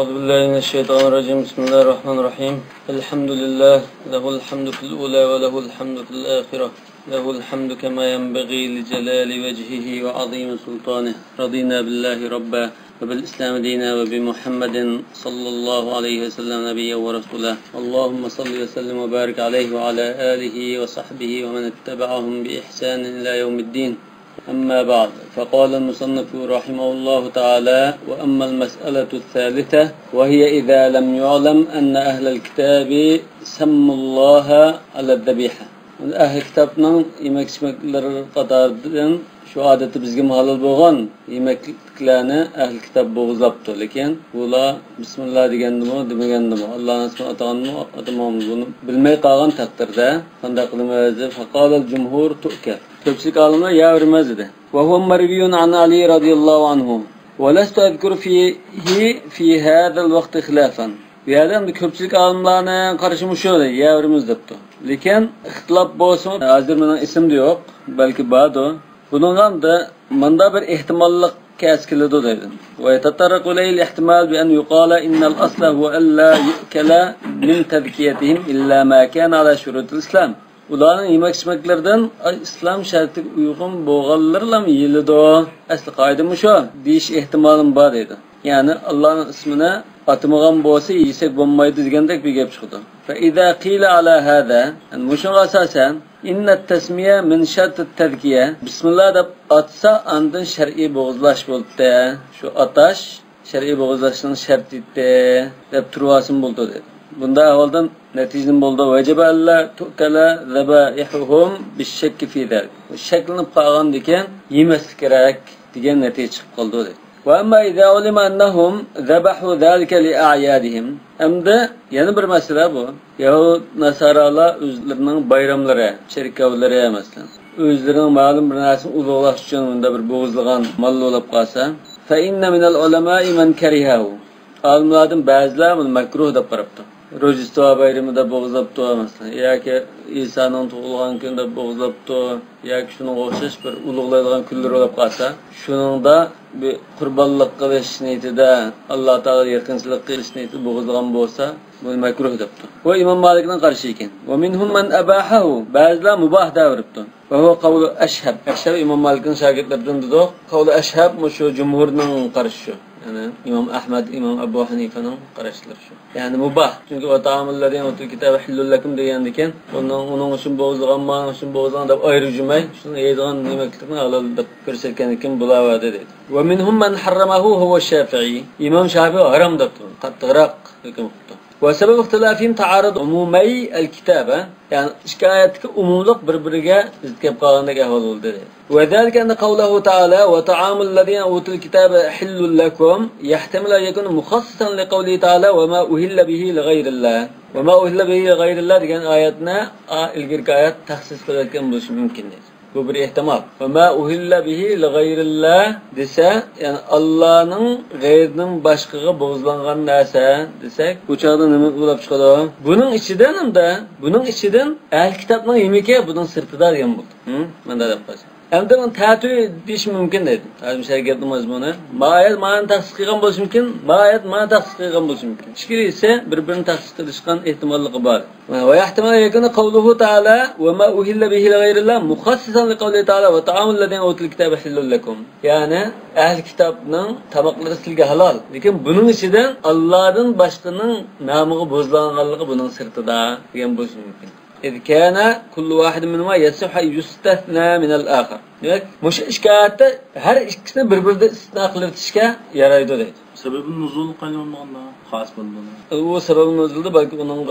أعوذ بالله من الشيطان الرجيم. بسم الله الرحمن الرحيم. الحمد لله له الحمد في الأولى وله الحمد في الآخرة، له الحمد كما ينبغي لجلال وجهه وعظيم سلطانه. رضينا بالله ربا وبالإسلام دينا وبمحمد صلى الله عليه وسلم نبيا ورسولا. اللهم صل وسلم وبارك عليه وعلى آله وصحبه ومن اتبعهم بإحسان إلى يوم الدين. أما بعد، فقال المصنف رحمه الله تعالى: وأما المسألة الثالثة وهي إذا لم يعلم أن أهل الكتاب سموا الله على الذبيحة. أهل كتابنا yemek içmekleri qatardan şu adeti bizge halal bo'lgan yemekliklarni ahli kitob bo'g'izlabdi, lekin ular bismillah degandimi demagandimi, Allohning ismini ataganmi atamami buni bilmay qolgan taqdirda qanday qilmaydi? Faqalal jumhur tu'kal. Ko'pchilik olimlar yavermaz edi. Va huwa marviyun an Ali radhiyallohu anhu. Wa lastu azkur fi hadha al-vaqt khilafan. Bu yerda ko'pchilik olimlarning qarashimi shu, yaverimiz debdi. Lekin ixtilof bo'lsin, hozir mening ismimda yo'q, balki ba'do. Bundan da manda bir ehtimollik kaskiladi deydi. Va tatarraqu ilayhi ihtimal bi an yuqala innal asla huwa alla yu'kala min tadkiyatihim illa ma kana ala shurutil islam. Ularning yemek içmeklerden İslam şartiga uygun bo'lganlarla yilido. Asli qoidami shu deyish ehtimalim bor edi. Ya'ni Allohning ismini atamagan bo'lsa yesak bo'lmaydi degandek bir gap chiqdi. Fa idza qila ala hada, mushunga asosan inna tasmiya min shart at-tadkiya. Bismillah deb atsa andin shar'iy bo'g'izlash bo'ldi. Shu atash shar'iy bo'g'izlashning sharti deb turvasim bo'ldi dedi. Bunda avvaldan netijaning bo'ldi. Vajaba alla tu'kala zabaihuhum bishakki fi dalik. Shaklinib qolgan ekan yemaslik kerak degan natija chiqib qoldi dedi. Wa amma idza ulima annahum zabahu zalika li a'yadihim. Hamda yana bir masala bu. Yahud nasaralar o'zlarining bayramlari, cherkovlari masalan, o'zlarining ma'lum bir narsani ulug'lash uchun unda bir bo'g'izlagan mol bo'lib qolsa, fa inna minal ulama'i man karihahu. Olimlardan ba'zilar buni makruh deb qarabdi. Rojdestvo bayramida bo'g'izlabdi masalan, yoki Isoning tug'ilgan kunida bo'g'izlabdi, yoki shunga o'xshash bir ulug'laydigan kunlar bo'lib qolsa, shuningda bir qurbonlik qilish niyatida, Alloh taolo yaqinchilik qilish niyatida bo'g'izlagan bo'lsa, bu makruh debdi. Bu Imom Malikning qarashi ekan. Va minhum man abahahu, ba'zilar mubah deb va huwa qawlu ashhab. Ashhab Imom Malikning shogirdlaridan dedi. Qawlu ashhab shu jumhurning qarashi. Yani İmam Ahmed, İmam Abu Hanifa'nın qarashlari shu. Yani mubah. Çünkü o ta'amullardan o'tib kitabı hillul lakum degandikan, onun uchun bo'g'izlagan, mana uchun bo'g'izlagan deb ayirib jumay, shuni yeydigan yemeklikni halol deb ko'rsatgan ekan bulavadi dedi. Va minhum man harramahu huwa Shafi'i. İmam Shafi'i haram debdi. Qattiqroq hukm qildi. وسبب اختلافهم تعارض عمومي الكتابة، يعني شكايتك أمولك بربرجة تبقى عندك أهل الدنيا. وذلك أن قوله تعالى: وطعام الذين أوتوا الكتاب حل لكم، يحتمل أن يكون مخصصا لقوله تعالى: وما أهل به لغير الله. وما أهل به لغير الله دي آياتنا الآيات تخصص كذا مش ممكن. Bu bir ihtimal. Ve ma uhilla bihi li gayrillah dese, yani Allah'ın gayrinin başkaga bo'g'izlangan narsa desek, bu çağda nima bo'lib chiqadi? Bunun içinden ahl kitobning yemeki bunun sirtida degan bo'ldi. Menda deb qo'ysa. Endi buni ta'tu deyish mumkin dedi. Hozir shariatning mazmuni ma'ayat ma'ni taxsis qilgan bo'lishi mumkin, ma'ayat ma'ni taxsis qilgan bo'lishi mumkin. Ichkiri esa bir-birini taxsis qilishgan ehtimolligi bor. Va yahtamal yakuna qawluhu ta'ala: "Va ma uhilla bihi li g'ayrillah muxassisan li qawli ta'ala va ta'amul ladina utul kitaba halal lakum." Yani ahli kitobning tamoqlari sizga halol, lekin buning ichidan Allohdan boshqaning nomiga bo'zlanganligi buning sirtida degan bo'lishi mumkin. إذ كان كل واحد منهما يصح يستثنى من الآخر. Demek, muş işkayette her ikisini birbirinde istisna kılıtışka yaraydı deydi. Sebebin nuzul kaynağında xas bulundu. O sebebin nuzulda belki onun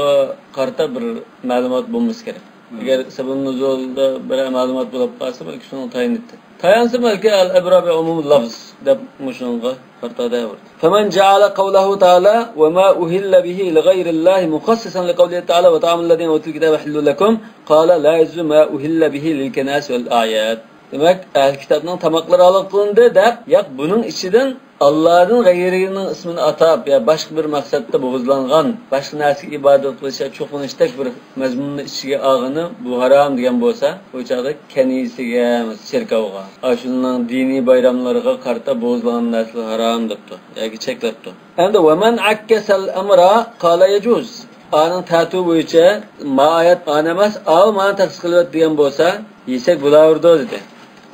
karta bir malumat bulması gerek. Eğer sebebin nuzulda bir malumat bulup kalsa belki şunu tayin etti. Tayansı belki al-ibra bi umum lafz da muşunga kartada var. Femen ceala kavlahu ta'ala ve ma uhilla bihi li gayrillahi muhassisan li kavlihi ta'ala ve ta'amulladine utul kitabe hillu lekum qala la yazzu ma uhilla bihi lil kenas vel ayat. Demek kitapның tamakları alıp kılındı da, bunun içinden Allah'ın gayrının ismini atab ya başka bir maksatta boğuzlangan, başka narsa ibadet kılışa çoğunuştak bir mezmunun içine ağını bu haram diyen bolsa, o çağda kenisige, şirkavga, aşının dini bayramlarına karta boğuzlanan narsa haram depti, yani çeklepti. Hem de وَمَنْ عَكَّسَ الْأَمْرَ قَالَ يَجُوزُ Anın tatu boyunca ayet anemez, ağ mana taksis kılıyor diyen bolsa, yesek bulavurdu dedi.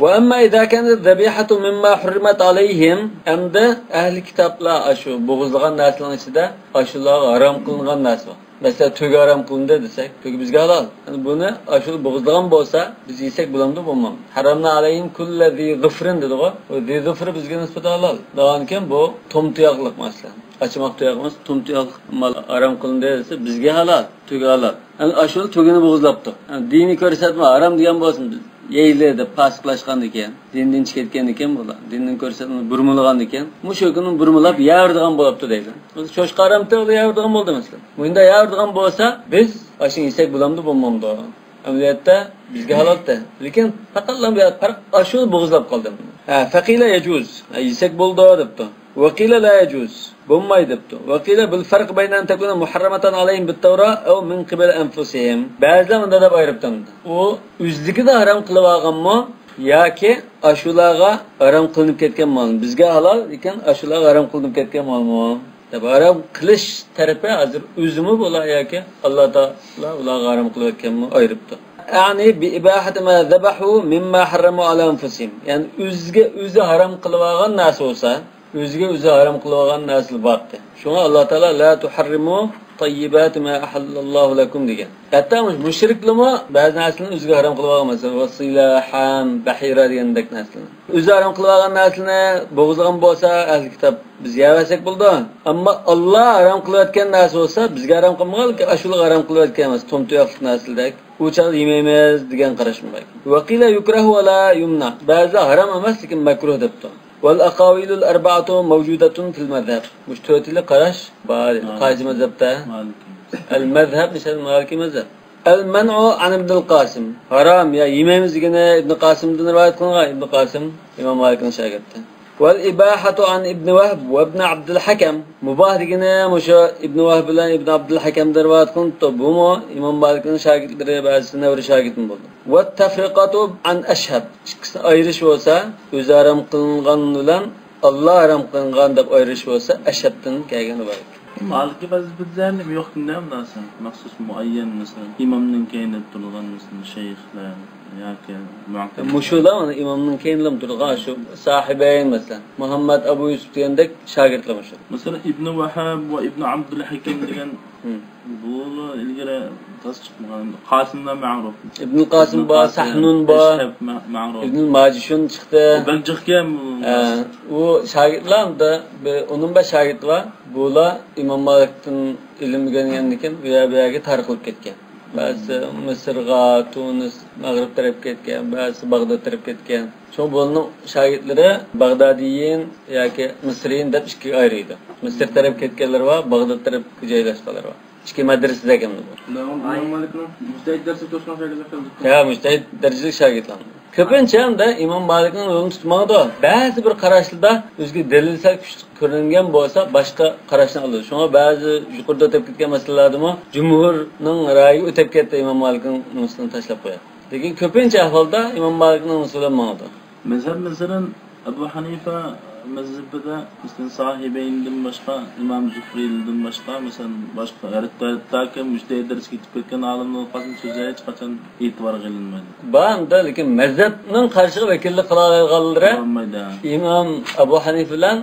وَأَمَّا إِذَا كَانَتْ الذَّبِيحَةُ مِمَّا حُرِّمَتْ عَلَيْهِمْ Hem de ehli kitapla aşı boğuzlagan narsaların içinde aşılar haram kılınan narsa var. Mesela tögü haram kılındı desek, tögü bizge halal. Yani bunu aşılı boğuzlagan bolsa biz yesek bulamdı bulmam. Haramna aleyhim kulle zi zıfrın dedi o. O zi zıfrı bizge nispet halal. Dağınken bu tom tuyaklık mesela. Açmak tuyakımız tom tuyaklık mal haram kılındı dese bizge halal, tögü halal. Yani aşılı tögünü boğuzlaptı. Yani dini körsetme haram diyen bolsun biz. Yeylerde pasıklaşkan iken, dinden çıketken iken bola, dinden körsetini burmulagan iken, bu şökünün burmulap yağırdıgan bolaptı deydi. Çoş qaramtı ola yağırdıgan boldu mesela. Bunda yağırdıgan bolsa, biz aşın isek bulamdı bulmamdı o. Ameliyatda bizge halatta. Lekin faqatlan bir aşını boğuzlap kaldı. Faqila yecuz. Isek buldu o depti. Vaqila la yecuz. Bulmayı depti. Vaqila bil farq bayna takuna muharramatan alayhim bit Tevra ev min qibal anfusihim. Bazılar da ayrıptan. O üzlüki de haram kılıp alganmı? Yoki aşulaga haram kılınıp ketken mal. Bizge halal iken aşulaga haram kılınıp ketken malmı? Tabi haram kılış tarafi hazır üzümü bola yoki Allah Taala ular haram kılıp ketkenmi ayrıptı. Yani bi ibahati ma zabahu mimma harramu ala anfusihim. Yani üzü haram kılıp algan narsa olsa, üzü haram kılıp algan narsa baktı. Şuna Allah Taala la tuharrimu tayyibat ma ahallallahu lakum degan. Hatta müşriklimi bazı narsalarni o'ziga harom qilib olgan, masalan, vasila, ham, bahira degandek narsalarni. O'zi harom qilib olgan narsani bo'g'izlagan bo'lsa, ahli kitob biz yevasak bo'ldi. Ammo Alloh harom qilayotgan narsa bo'lsa, bizga harom qilmagan, ashula harom qilayotgan emas, tomtoyoqlik narsalardek. U chaqda yemaymiz degan qarash mumkin. Vaqila yukrahu va la yumna. Ba'zi harom emas, lekin makruh debdi. والأقاويل الأربعة موجودة في المذهب. مش توتيل قرش قاعدة مذهب تا المذهب مش المالكي مذهب. المنع عن ابن القاسم حرام يا إمام زجنا ابن قاسم دين رواية كونغا ابن قاسم إمام مالك نشاقته. والإباحة عن ابن وهب وابن عبد الحكم مباح زجنا مش ابن وهب لان ابن عبد الحكم دين رواية كون طبوما إمام مالك نشاقته درباز سنة ورشاقته بقول. والتفرقة عن أشهب ayrış olsa öz haram kılıngandan Allah haram kılıngan deb ayrış olsa aşhabdan kelgeni var. Maliki vazifelerini mi yok dinlem nasıl? Maksus muayyen mesela imamın keynep durgan mesela şeyhler yoki muakkad. Muşuda mı imamın keynlem durgan şu sahibeyn mesela Muhammed Abu Yusuf diyendek şagirdler muşu. Mesela İbn Vahhab ve İbn Abdülhakim degan bu ilgili tas çıkmagan. Qasim'dan ma'ruf. İbn Qasim ba, Sahnun ba, İbn Majishun çıktı. Ben çıkken o şagirdler de onun ba şagird var. Bula İmam Malik'ten ilim öğrengendiken veya bir yerge tarqılıp ketken. Bazı Mısırga, Tunis, Maghrib taraf ketken, bazı Bagdad taraf ketken. Şu bunun şagirdleri Bagdadiyin yoki Mısriyin deb ikki ayrıydı. Mısır taraf ketkenler var, Bagdad taraf joylashganlar var. İki madrasada ekan bu. İmam Malik'ning mujtahid darsi o'tgan shagirdlar. Ya mujtahid darajalik shogirdlar. Ko'pincha hamda İmam Malikning yo'lini tutmaydi. Ba'zi bir qarashlarda o'ziga dalil sal kuchli ko'ringan bo'lsa, boshqa qarashni oladi. Shunga ba'zi yuqorida o'tib ketgan masalalardami jumhurning ra'yi o'tib ketdi, İmam Malikning usulini tashlab qo'yadi. Lekin ko'pincha ahvolda İmam Malikning usulidan ma'noda. Mezheb mesela Ebu Hanife mezhebinde mesela sahibeyinden başka İmam Zühri'den başka mesela başka hatta müştehid dersi gidip ketken alimler qasım sözüne hiç kaçan itibar qilinmaydi. Ba'da lekin mezhebning qarshiga vakillik qila olganlari İmam Ebu Hanife bilan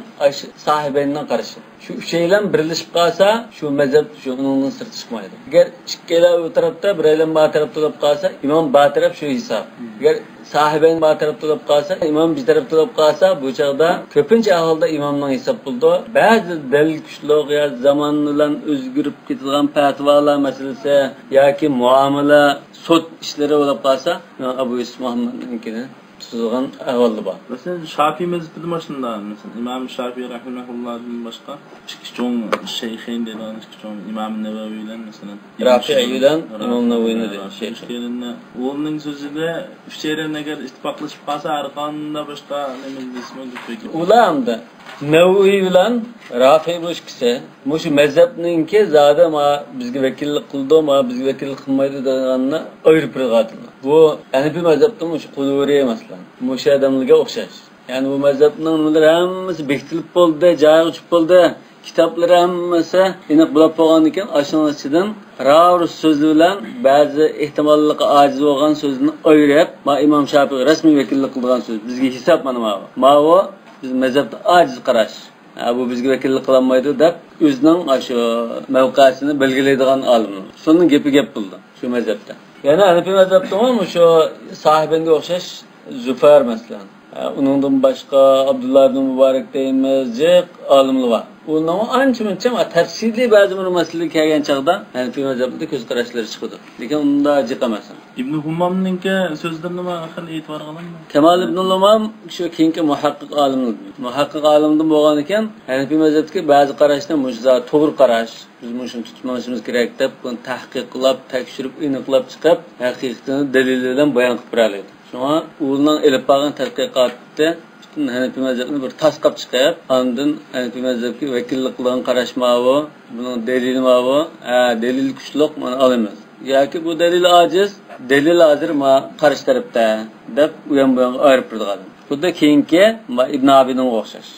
sahibeyinden qarshi. Şu şeylen birleşip qalsa, şu mezhep şu onun sırtı çıkmaydı. Eğer ikkala o tarafta biraylan ba tarafta olib qalsa, İmam ba taraf şu hesap. Eğer sahibeyn ba tarafta olib qalsa, İmam bir tarafta olib qalsa, bu çağda köpünçe ahvalda İmamdan hesap buldu. Bazı delil güçlük ya zaman bilan özgürüp ketilgan fatvalar meselesi yoki muamele sud işleri olib qalsa, Abu Yusuf Muhammad'ninkini tutulgan ahvalda var. Mesela Şafii mezhebinde başında mesela İmam Şafii rahimahullah'ın başka iki çoğun şeyhin denen iki çoğun İmam Nevevi'yle mesela Rafi'i'yle İmam Nevevi'yle şeyhin. Onun sözüde üçerine kadar ittifaklaşıp kalsa arkanında başka ne ismi düşüyor. Ulamda Nev'i bilan Rafi bo'lish kisi, mushu mazhabninki zada ma bizga vakillik qildi, ma bizga vakillik qilmaydi deganni ayirib qo'yadi. Bu Hanifi mazhabda mushu quluri emaslar. Mushu odamlarga o'xshash. Ya'ni bu mazhabning nimalar hammasi bekitilib bo'ldi, joyi uchib bo'ldi. Kitaplar hammasi aniq bo'lib qolgan ekan, ashundan ichidan Ravrus so'zi bilan ba'zi ehtimolliqqa ojiz bo'lgan so'zni ayirib, ma Imom Shafiy rasmiy vakillik qilgan so'z bizga hisob mana bu. Ma'vo biz mazhabda ojiz qarash. Bu bizga vakillik qilolmaydi deb o'zining shu mavqesini belgilaydigan olim. So'ning gapi gap bo'ldi shu mazhabda. Yana Hanifi mazhabda ham shu sahibanga o'xshash Zufar masalan. Uningdan boshqa Abdullah ibn Muborak deymiz, jiq olimlar bor. Uning ancha-muncha tafsiliy ba'zi bir masalalar kelgan chaqda Hanifi mazhabida ko'z qarashlari chiqdi. Lekin unda jiq emas. Ibn Hummamning so'zlarini nima xil e'tibor qilaman? Kamal ibn Hummam shu keyingi muhaqqiq olim. Muhaqqiq olimdan bo'lgan ekan, Hanifi mazhabidagi ba'zi qarashlar mushza to'g'ri qarash, biz mushuni tutmoqimiz kerak deb tahqiq qilib, tekshirib, aniqlab chiqib, haqiqatni dalil bilan bayon qilib beradi. Shuna uning elib borgan tadqiqotda bütün Hanifi mazhabini bir tasqab chiqib, ondan Hanifi mazhabga vakillik qilgan qarashmavi, buning dalili mavi, dalil kuchliq mana olamiz. Yoki bu dalil ojiz, dalil hozir ma qarish tarafda deb u ham bu ayirib turadi. Bunda keyingi Ibn Abidin o'xshash.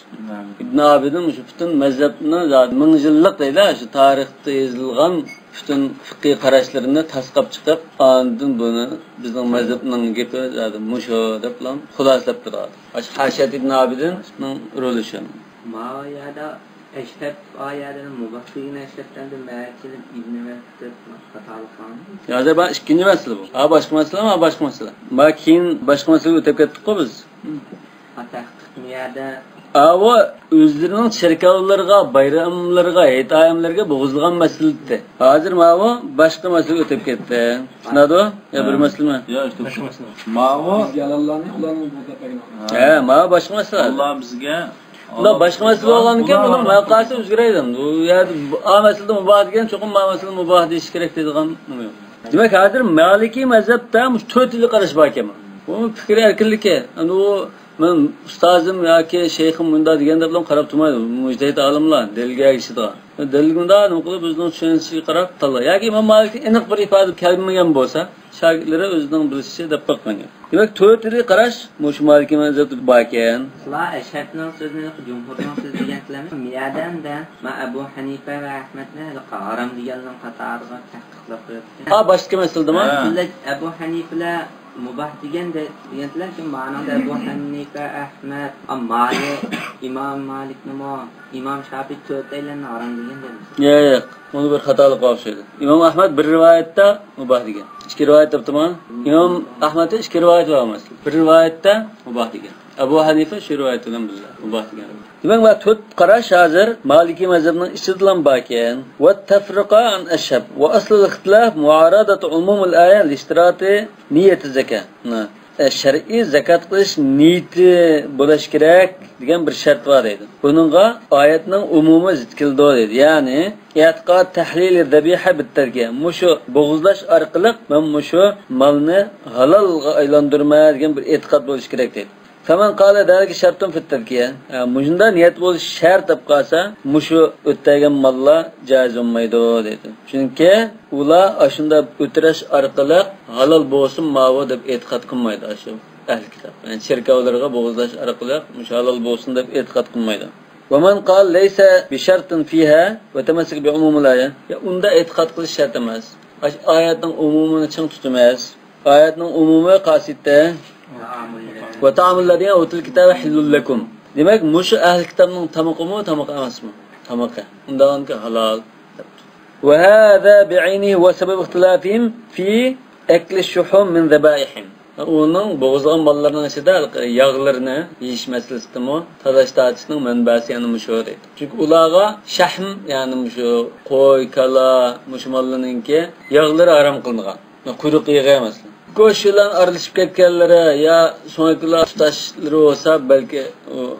Ibn Abidin shu bütün mazhabni ming yillik deydi, shu tarixda yozilgan bütün fiqh qarashlarini tasqab chiqib, ondan buni bizning mazhabning gapi musho deb bilan xulosalab turadi. Hashat Ibn Abidinning roli shu. Ma'yada eşhep ayetinin mubahhine eşheplendi ma'kilim İbn Vehb hatalıqan. Ya ben ikinci mesele bu. Ha başka mesele ama başka mesele. Makin başka mesele ötep ketdik ko biz. Tahqiq miyada Ava özlerinin şirkavlarga, bayramlarga, hitayamlarga bo'g'izilgan masaladir. Hozir ma'vo boshqa masala o'tib ketdi. Tushunadi? Ya bir masala mi? Yo'q, işte boshqa masala. Ma'vo Yalanlarni ularning bo'g'izlagan. ma'vo boshqa masala. Alloh bizga Unda boshqa masala bo'lgan ekan, buning mavqasi o'zgaradi. U yerda a masalada mubah degan, cho'qim masalada mubah deyish kerak deydigan nima yo'q. Demak, hozir Maliki mazhabda mush 4 yil qarash bor ekan. Bu fikr erkinligi. Ana u men ustozim yoki shayxim bunda deganda bilan qarab turmaydi. Mujtahid olimlar dalilga erishadi. Dalilgunda nima qilib bizning tushunchaga qarab tanla. Yoki Imom Malik aniq bir ifoda kelmagan bo'lsa, shogirdlari o'zining bilishicha deb qo'ygan. Demak, 4 yil qarash mush Maliki mazhabida bor ekan. Sila eşhepning so'zini jumhurning so'zi deganlar miyadanda ma Abu Hanifa va Ahmadlar qaram deganlar qatoriga tahqiqlab qo'yibdi. Ha boshqa masaladami? Abu Hanifa mubah deganlar ki ma'noda Abu Hanifa, Ahmad, Malik, Imom Malik nima, Imom Shafiy to'rtaylarni aram deganlar. Yo'q, uni bir xatolik o'xshaydi. Imom Ahmad bir rivoyatda mubah degan. Ikki rivoyat topdimi? Imom Ahmadda ikki rivoyat bor emas. Bir rivoyatda mubah degan. Abu Hanifa shu rivoyat bilan bizlar mubah degan. Demak, va to'rt qarash hozir Maliki mazhabining ichidan bor ekan. Va tafriqa an ashab va asl al-ixtilaf mu'aradat umum al-aya li-ishtirati niyat az-zakat. Shar'iy zakat qilish niyati bo'lish kerak degan bir shart bor edi. Buningga oyatning umumi zid keldi dedi. Ya'ni i'tiqod tahlil zabiha bit-tarkiya. Mushu bo'g'izlash orqali men mushu malni halolga aylantirma degan bir e'tiqod bo'lish kerak dedi. Faman qala dalika shartun fit-tarkiya. Mujunda niyat bo'lish shart deb qolsa, mushu o'tgan mallar joiz bo'lmaydi dedi. Chunki ular ashunda o'tirish orqali halol bo'lsin ma'vo deb e'tiqod qilmaydi shu ahli kitob. Yani shirkavlarga bo'g'izlash orqali mush halol bo'lsin deb e'tiqod qilmaydi. Va man qala laysa bi shartin fiha va tamassuk bi umumil aya. Ya unda e'tiqod qilish shart emas. Oyatning umumini ching tutmas. Oyatning umumi qasidda va ta'amullarga o'til kitobi halul lakum. Demak, mushu ahli kitobning tamoqimi, tamoq emasmi? Tamoqi. Undanki halol. Va hada bi'aynihi va sabab ixtilafihim fi akli shuhum min zabaihim. Uning bo'g'izgan bolalarning ichida yog'larni yeyish masalasida talash tortishning manbasi yana mushu edi. Chunki ularga shahm, ya'ni mushu qo'y, kala, mushmallarningki yog'lari harom qilingan. Quyruq yig'i emas. Go'shtlar aralashib ketganlari ya so'ngkilar tutashlari bo'lsa balki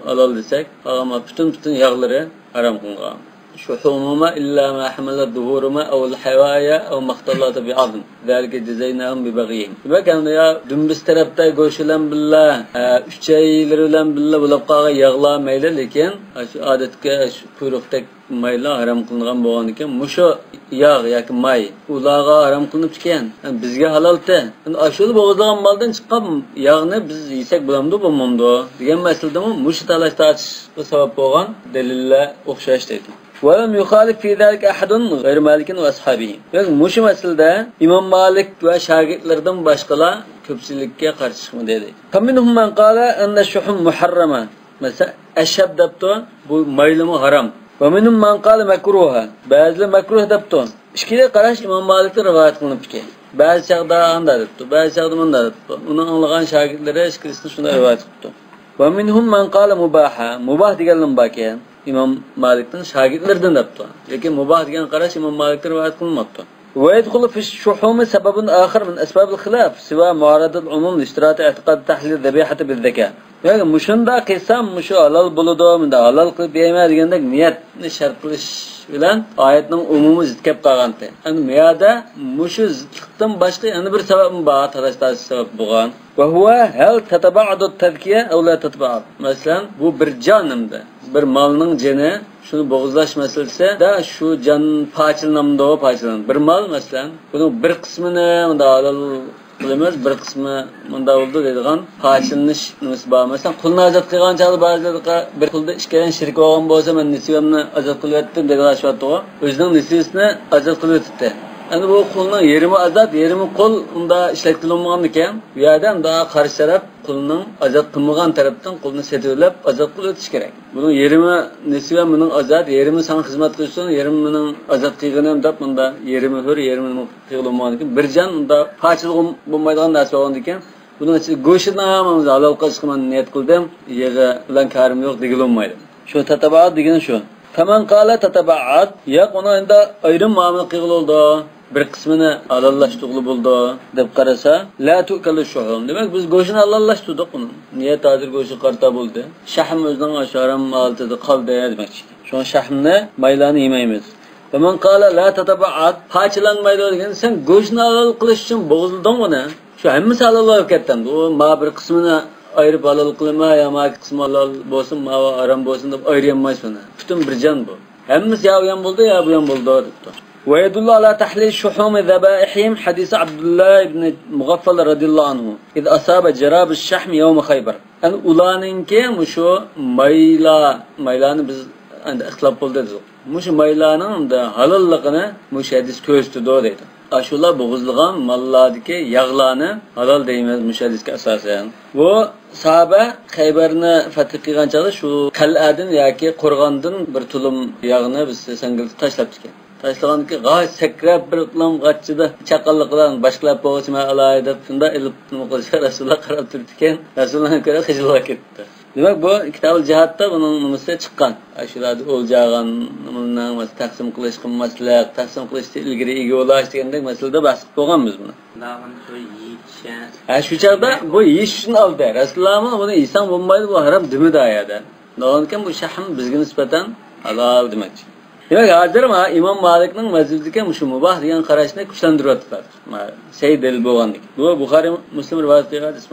halol desak, ammo butun yog'lari harom qilingan. شحومهما إلا ما حملت ظهورهما أو الحوايا أو ما اختلط بعظم ذلك جزيناهم ببغيهم. Bakın ya dümdüz tarafta goşulan billah, üçeylerle billah bulaqağa yağla maylı lekin şu adetga şu kuyruqdek mayla haram qilingan bo'lgan ekan. Mushu yağ yoki may ularga haram qilinib ekan. Bizga halolda. Endi ashul bo'g'izlagan moldan chiqqan yağni biz yesak bo'lamdi, bo'lmamdi degan masaladami mushu talash tartishga sabab bo'lgan dalillar o'xshash deydi. وَلَمْ يُخَالِفْ فِي ذَلِكَ أَحَدٌ غَيْرُ مَالِكٍ وَأَصْحَابِهِ. Yani mushu masalada İmam Malik ve şagirdlerden başkalar köpçülükке karşı çıkma dedi. فَمِنْهُمْ مَنْ قَالَ أَنَّ الشُّحُمْ مُحَرَّمَةٌ. Mesela eşhab depto bu maylımı haram. وَمِنْهُمْ مَنْ قَالَ مَكْرُوهَا. Bazıları makruh depto. İşkile karaş İmam Malik'te rivayet kılınıp ki. Bazı çağda anda depto, bazı çağda manda depto. Onu anlayan şagirdlere işkilisini şuna rivayet kıldı. وَمِنْهُمْ مَنْ قَالَ مُبَاحًا. Mubah diyelim bakayım. İmam Malik'ten şagirdlerden yaptı. Lakin mubah diyen karaş İmam Malik'te rivayet kılınmaktı. ويدخل في الشحوم سبب آخر من أسباب الخلاف سوى معارضة العموم لاشتراط اعتقاد تحليل الذبيحة بالذكاء. Yani muşunda kıysam muşu halal buludu, munda halal kılıp yeme degende niyetni şart kılış bilen ayetning umumu zitkep qalganda. Yani miyada muşu zitlikdan başqa yana bir sebep var, tarashtash sebep bo'lgan. Ve huwa hal tataba'adu at-tazkiya aw la tataba'ad. Masalan, bu bir canımda, bir malning jini şunu bo'g'izlash masalasi da şu can parchalanamdi, parchalan. Bir mal masalan, buning bir qismini unda halal qilamiz, bir qismi bunda bo'ldi deydigan parchalanish nimasi bor. Masalan, qulni azat qilgan chog'da ba'zilarga bir qulda ishkalan shirik bo'lgan bo'lsa, men nisbamni azat qilyaptim deydigan shart bor. O'zining nisbasini azat qilyapti. Yani bu qulning yerimi azat, yerimi qul unda ishlatilmagan ekan. Bu yerda unda qarshi taraf qulning azat qilmagan tarafdan qulni setilib azat qilib kerak. Buning yerimi nisbatan buning azat, yerimi sana xizmat qilsin, yerimi mening azat qilganim deb bunda yerimi hur, yerimi qilmagan ekan. Bir jan unda parchalig'im bo'lmaydigan narsa bo'lgan ekan. Buning ichida go'shtni ham halol qilishga niyat qildim, yig'i bilan karim yo'q degilinmaydi. Shu tatabaat degani shu. Faman qala tatabaat, yo'q uni endi ayrim muomala qilildi. Bir qismini halallaştırılı buldu deb qarasa la tu'kalu shuhum. Demak biz go'shini halallaştırdik uni. Niyat hozir go'shi qarta bo'ldi. Shahm o'zining asharam altida qoldi demakchi. Shu shahmni maylani yemaymiz. Faman qala la tataba'at, parchalanmaydi degan sen go'shni halol qilish uchun bo'g'ilding uni. Shu hammasi halol bo'lib ketdi. U ma bir qismini ayirib halol qilma, yo ma qismi halol bo'lsin, ma harom bo'lsin deb ayirmaysan uni. Butun bir jon bu. Hammasi ya bu ham bo'ldi, ya bu ham bo'ldi debdi. ويدل على تحليل شحوم ذبائحهم حديث عبد الله بن مغفل رضي الله عنه إذ أصاب جراب الشحم يوم خيبر. Yani ulanınki muşu maylanı biz anda ixtilaf bo'ldi. Muşu maylanın da halallığını muş hadis ko'rsatdi deydi. Aşular bo'g'izlagan mallardagi yağlarni halol deymiz muş hadisga asosan. Bu sahabe Xaybarni fath qilgan chog'da shu qal'adan yoki qo'rg'ondan bir tulum yağni biz sangil tashlab chiqqan. Tashlaganki g'oy sakrab bir iqlom g'achchida chaqalliqdan boshqalab bo'lsa alay deb shunda ilib qilsa Rasululloh qarab turdi ekan. Rasulullohga ko'ra xijilga ketdi. Demak bu kitobul jihatda buning nimasi chiqqan. Shularni o'ljagan nimani taqsim qilish, qimmatlik, taqsim qilishda ilgari ega bo'lish degandek masalada bahs qilganmiz buni. Shu chaqda bu yeyish uchun oldi. Rasululloh buni yesan bo'lmaydi, bu harom demidi oyada. Nonkan bu shahm bizga nisbatan halol demakchi. Demek hozir İmam Malik'ning mazhabidagi shu mubah degan qarashni kuchlantiryaptilar. Say dalil bo'lganlik. Bu Buxoriy Muslim rivoyat qilgan hadis.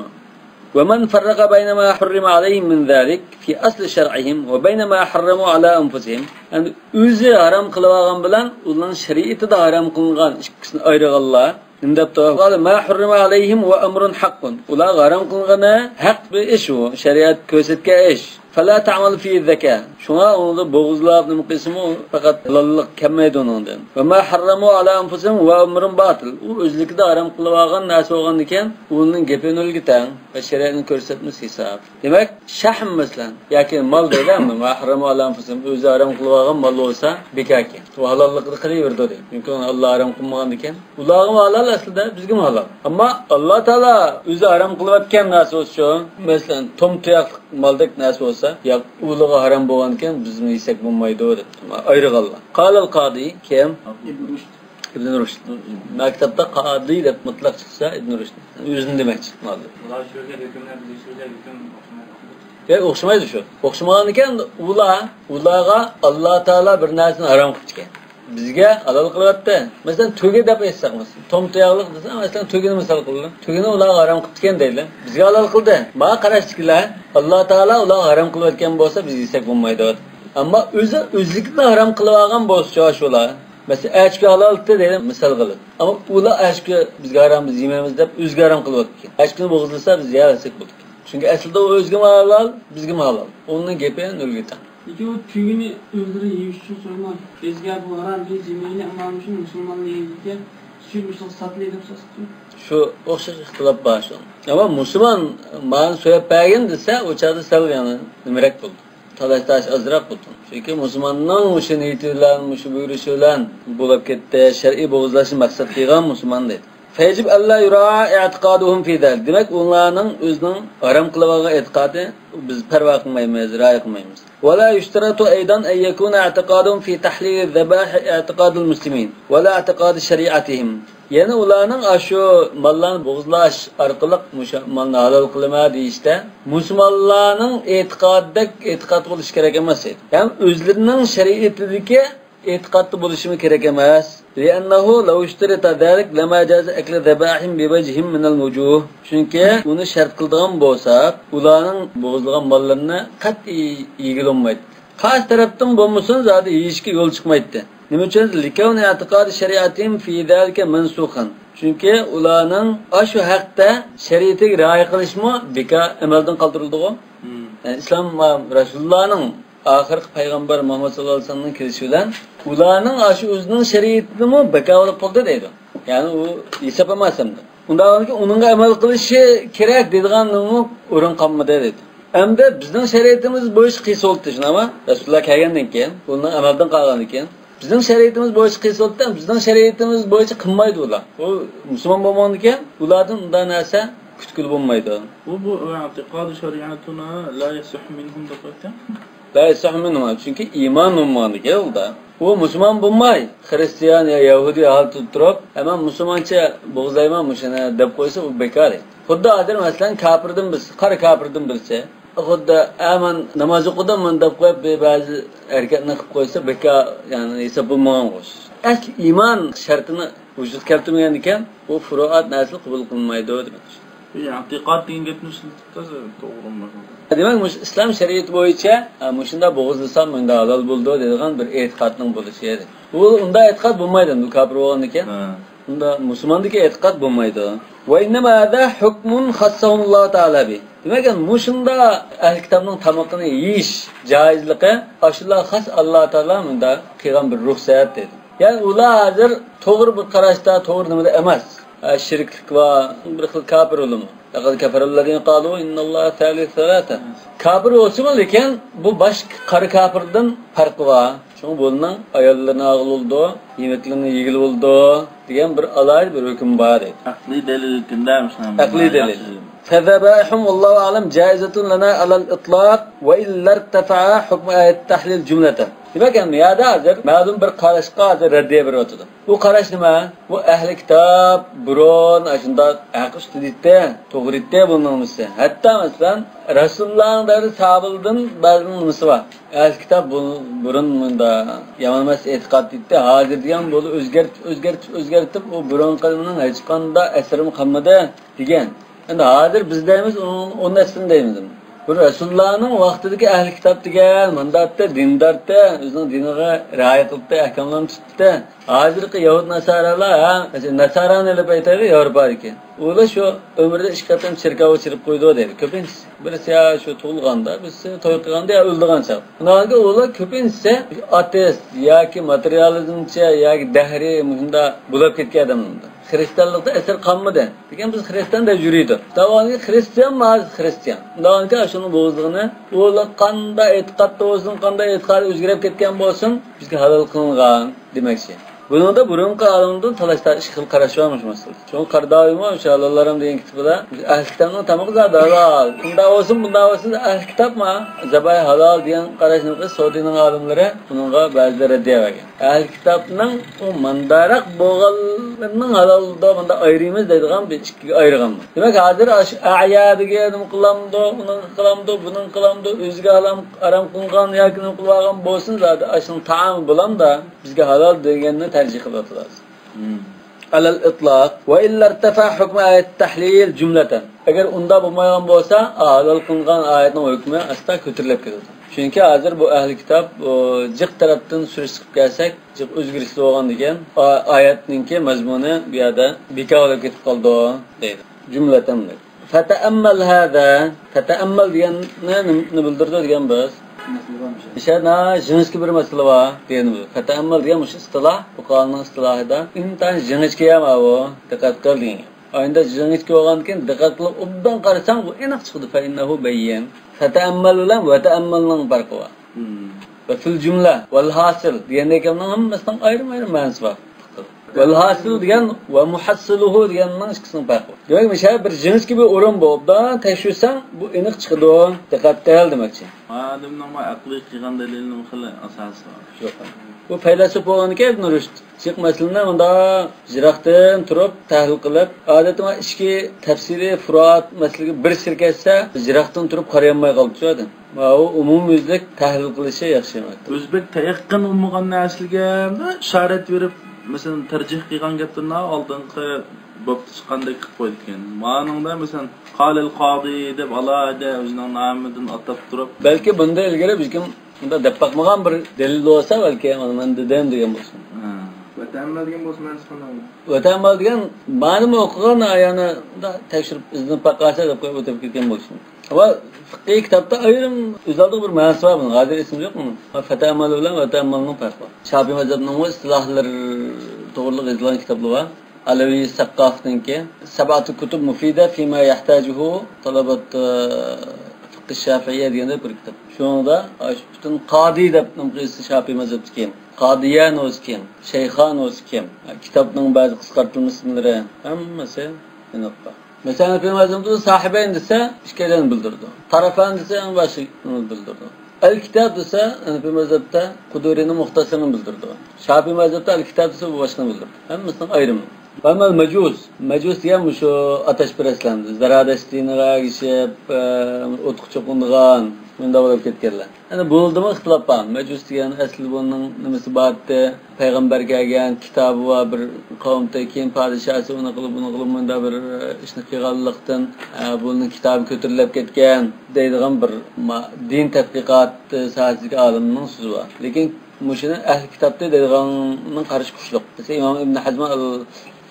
ومن فرق بين ما حرم عليهم من ذلك في أصل شرعهم وبين ما حرموا على أنفسهم. Yani o'zi haram qilgan bilan ularning shariatida haram qilingan ikkisini ayirganlar. Indapto ma hurrima alayhim wa amrun haqqun. Ular haram qilgani haq bir ish u, shariat ko'rsatgan ish. Fala ta'mal fi zaka. Shunga uni bo'g'izlab nima qilsimi faqat halollik kelmaydi undan. Va ma harramu ala anfusihim wa amrun batil. U o'zlikda haram qilib olgan narsa bo'lgan ekan, uning gapini o'lgitan va shariatning ko'rsatmasi hisob. Demak, shahm masalan yoki mol deganmi, ma harramu ala anfusihim o'zi haram qilib olgan mol bo'lsa bekaki. Bu halollikni qilaverdi deydi. Chunki Alloh haram qilmagan ekan. Ularga halol aslida bizga halol. Ammo Alloh taolo o'zi haram qilib o'tgan narsa shu. Masalan, tomtuyoq moldek narsa bo'lsa ya uluğa haram bo'lgan ekan bizni yesak bo'lmaydi deb ayirganlar. Qalal qodi kim? Ibn Rushd. Maktabda qodi deb mutlaq chiqsa Ibn Rushd. O'zini demakchi. Ular shunga hukmlar bilishlar hukm Yani o'xshamaydi shu. O'xshamagan ekan ularga Alloh taolo bir narsani harom qilgan. Bizga halol qilyapti. Masalan, to'ga deb aytsak, tomtoyoqlik desa, masalan, to'gini misol qildi. To'gini ular harom qilgan deydi. Bizga halol qildi. Mana qarashdilar, Alloh taolo ular harom qilayotgan bo'lsa, biz yesak bo'lmaydi. Ammo o'zlikni harom qilib olgan bo'lsa, shular. Mesela echki halol deydi, misol qilib. Ammo ular echki bizga harom, biz yemaymiz deb o'zga harom qilyapti. Echkini bo'g'izlasa biz yesak bo'ldi. Çünkü aslında o özgü halal, bizgi halal. Onun gepi nölge tan. Peki o tüyünü öldürü yiyiş için sorma. Ezgar bu aran bir yemeğiyle amanmışın Müslümanlığı yiyince sürmüşlük satılıydı satıyor. Şu okşak ihtilaf var şu. Ama Müslüman bana söyleyip bergen dese o çağda sal yani numerek buldu. Taş azrak buldu. Çünkü Müslümanın muşun itilen, muşu buyuruşulan bulup gitti, şer'i boğuzlaşın maksat kıygan Müslüman dedi. Fecib Allah yura i'tiqaduhum fi zal. Demek onların özünün haram kılavağı etiqadı biz perva qilmaymiz, ra'y qilmaymiz. Ve la yushtaratu aydan an yakuna i'tiqaduhum fi tahlil az-zabah i'tiqadul muslimin ve la i'tiqad şeriatihim. Yani onların aşu mallarını boğuzlaş arqılıq malını halal qilma deyişte Müslümanların etiqad bo'lishi kerak emas. Yani özlerinin şeriatidagi etiqadlı buluşumu gerek emas. Li'annahu law ishtarata zalik lama jaza aklu zabahim bi wajhin min al-wujuh. Çünkü bunu şart qildigan bo'lsak, ularning bo'g'izlagan mollarini qat'iy yegilolmaydi. Qaysi tarafdan bo'lmasin, zodi yeyishga yo'l chiqmaydi. Nima uchun? Likawni i'tiqadi shariatim fi zalika mansukhan. Çünkü ularning ashu haqda shariatiga rioya qilishmi beka amaldan qoldirildi-ku. Yani İslam va Rasulullahning ahirgi payg'ambar Muhammad sallallohu alayhi vasallamning kelishi bilan ularning aşı o'zining shariatini bekavlat qildi deydi. Ya'ni u hisob emas hamda. Undaqki uningga amal qilishi kerak deydiganning o'rin qolmadi dedi. Hamda bizning shariatimiz bo'yicha qisoldi shuni, ama Rasululloh kelgandan keyin, bundan amaldan qolgan ekan. Bizning shariatimiz bo'yicha qisoldi, bizning shariatimiz bo'yicha qilmaydi ular. U musulmon bo'lgan ekan, ulardan unday narsa kutkul bo'lmaydi. Bu i'tiqod shariatuna la yasih minhum daqatan. La yasih minhum, çünkü iman olmadı ki oldu. O Müslüman bulmay, Hristiyan ya Yahudi halt tutup hemen Müslümança boğuzlaymamışına dep koysa o bekar. Xudda adir mesela kafirdim biz, qari kafirdim bilse, xudda hemen namaz okudan dep koyup bazı erkekni qilib koysa bekar, yani hesap bulmagan qo'sh. Asli iman şartını vücut keltirmagan ekan, o furuat narsa qabul qilmaydi demek. I'tiqod degan gapni to'g'rimi? Demek İslam şeriatı boyunca muşunda boğuzlasam bunda halal buldu dediğin bir etikadның bo'lishi edi. Bu unda etikad bo'lmaydi, bu kafir bo'lgan ekan. Unda musulmondagi etikad bo'lmaydi. Va innama hada hukmun khassahulloh taala bi. Demek ki muşunda ahli kitobning tamoqini yeyish joizligi ashullar xas Alloh taolo bunda qilgan bir ruxsat dedi. Yani ular hozir to'g'ri bir qarashda, to'g'ri nimada emas. Şirklik va bir xil kafir olimi. Laqad kafarallazina qalu innalloha thalithu thalatha. Kafir olsa lekin bu baş qari kafirdan farqi var. Çünkü bunun ayollarına ağıl oldu, yemeklerini yegil oldu degan bir alaylı bir hüküm var. Aqli delil hükümdaymış. Aqli delil. فذبائحهم والله أعلم جائزة لنا على الإطلاق وإلا ارتفع حكم آية التحليل جملة. Demek ki ya da hazır, ma'lum bir qarashqa hazır reddiye bir otudu. Bu qarash nima? Bu ahli kitob, buron, ashunda aql ustidikda, to'g'ritda bo'lmoqmisi. Hatta masalan, Rasulullohning davri sahobalardan ba'zi nimasi bor. Ahli kitob buron bunda yomon emas e'tiqod etdi, hozir degan bo'ldi o'zgartib, u buron qilmining hech qanday asrim qolmadi degan. Endi hozir biz deymiz, onun aslini deymiz. Bu Resulullah'ın vaqtidagi ahli kitob degan mandatda dindarda o'zining diniga rioya qilibdi, ahkomlarni tutdi. Hozirgi Yahud nasaralar, nasaranilar aytadi Yevropadagi. Ular shu umrida 2 qatam chirkov chirib qo'ydi deydi. Ko'pincha birisi ya shu tug'ilganda, birisi to'y qilganda ya o'ldigancha. Ularga ular ko'pincha ateist yoki materializmcha yoki dahriy muhimda bo'lib ketgan odamlar. Hristiyanlıkta eser kalmadı. Peki biz Hristiyan da yürüydü. Davani Hristiyan mı az Hristiyan? Davani şunun boğuzluğunu, oğlu kanda etikatta olsun, kanda etikatta özgürep ketken olsun, bizge halal kılıngan demek şey. Bunun da burun kalındı, talaşta işkıl karşı varmış mesela. Çünkü kardavim var, Allah'larım diyen kitabı Ahl kitabının tamamı zaten halal. Bunda olsun, bunda olsun, ahl kitap mı? Zabay halal diyen karşılıklı Suudi'nin alimleri bununla bazıları diye bakın. Ahl kitabının o mandarak boğal bunun halalda bunda ayrıyımız deydigan bir ikkiga ayırgan. Demek hazır ayadiga nim qilamdı, bunun qilamdı, o'ziga aram qilgan yoki nim qilgan bo'lsin, zodi ashning taami bilan da bizga halol deganni tarjih qilib o'tamiz. على الإطلاق وإلا ارتفع حكم آية التحليل جملة. Eğer unda bo'lmagan bo'lsa, halol qilgan oyatning hukmi asta ko'tarilib ketadi. Chunki hozir bu ahli kitob jiq tarafdan surishib kelsak, jiq o'zgarishli bo'lgan degan oyatningki mazmuni bu yerda bekor bo'lib ketib qoldi deydi. Jumlatan. Fata'ammal hada, fata'ammal deganni bildirdi degan biz. İşte jinski bir mesele var diyelim. Fata'ammal diye muş istilah, bu kanunun istilahida intan jinski ama o dikkat kılın. Aynı jinski olanken dikkat kılıp obdan qarasang bu enak çıktı fa innehu bayyin. Fata'ammal ulan ve ta'ammalning farqi var. Ve fil cümle vel hasil diyendekinin hammasidan ayrı ma'nosi var. Vel hasil degan ve muhassiluhu deganning ikkisining farqi. Demek mesela bir jinski bir o'rin bo'lib, tekshirsan bu enak chiqadi. Dikkat qil demakchi. Adamning ma aqliy qilgan dalilning xili asosi bor. Yo'q. Bu faylasuf bo'lganki Ibn Rushd chiq masalani unda jiroqdan turib tahlil qilib, odatda ichki tafsiri furuat masalaga bir shirkatsa jiroqdan turib qarayolmay qolibdi. Va u umumyuzlik tahlil qilishi yaxshi emas. O'zbek tayaqqin bo'lmagan narsaga ishorat berib, masalan, tarjih qilgan gaplarni oldingi bo'pti chiqqandek qilib qo'ygan. Ma'noda masalan, qalil qodi deb alohida o'zining nomidan atab turib, balki bunda ilgari bizga bunda deb bakmagan bir dalil bo'lsa, balki men dedim degan bo'lsin. Vatanmal degan bo'lsa, men sanayman. Vatanmal degan ma'lum o'qigan ayani tekshirib izni paqasa deb qo'yib o'tib ketgan bo'lsin. Ama fiqh kitobda ayrim o'zaldi bir ma'nosi bor buni. Hozir esim yo'q buni. Fata'ammal bilan vatanmalning farqi bor. Shafiy mazhabining istilohlari to'g'riliq yozilgan kitoblar bor. Alavi Saqqafninki sab'atu kutub mufida fima yahtajuhu talabat fiqh Shafi'iyya degan bir kitob. Shunda butun qodi deb nomlaydi Shafiy mazhabida kim? Qadiyan o'zi kim? Shayxon o'zi kim? Kitobning ba'zi qisqartirilma ismlari hammasi aniqqa. Mesela Shafiy mazhabida sahibayn desa ishkadan bildirdi. Tarafan desa boshini bildirdi. Al-Kitab desa Shafiy mazhabida Qudurining muxtasarini bildirdi. Shafiy mazhabida Al-Kitab desa bu boshini bildirdi. Hammasining ayrimi. Ama Mecus diyen şu ateşperestlendi. Zaradeştiğine gişip, otku çokunduğun, bunda olup ketkerler. Yani buldu mu ıhtılap var. Mecus diyen asli bunun nemesi battı. Peygamber gelgen kitabı var bir kavimde kim padişahı onu kılıp bunda bir işini kıygallıktan bunun kitabı kötürülüp ketken deydiğen bir din tetkikat sahasındaki aliminin sözü var. Lakin muşinin ehli kitapta deydiğenin karşı kuşluk. Mesela İmam İbn Hazm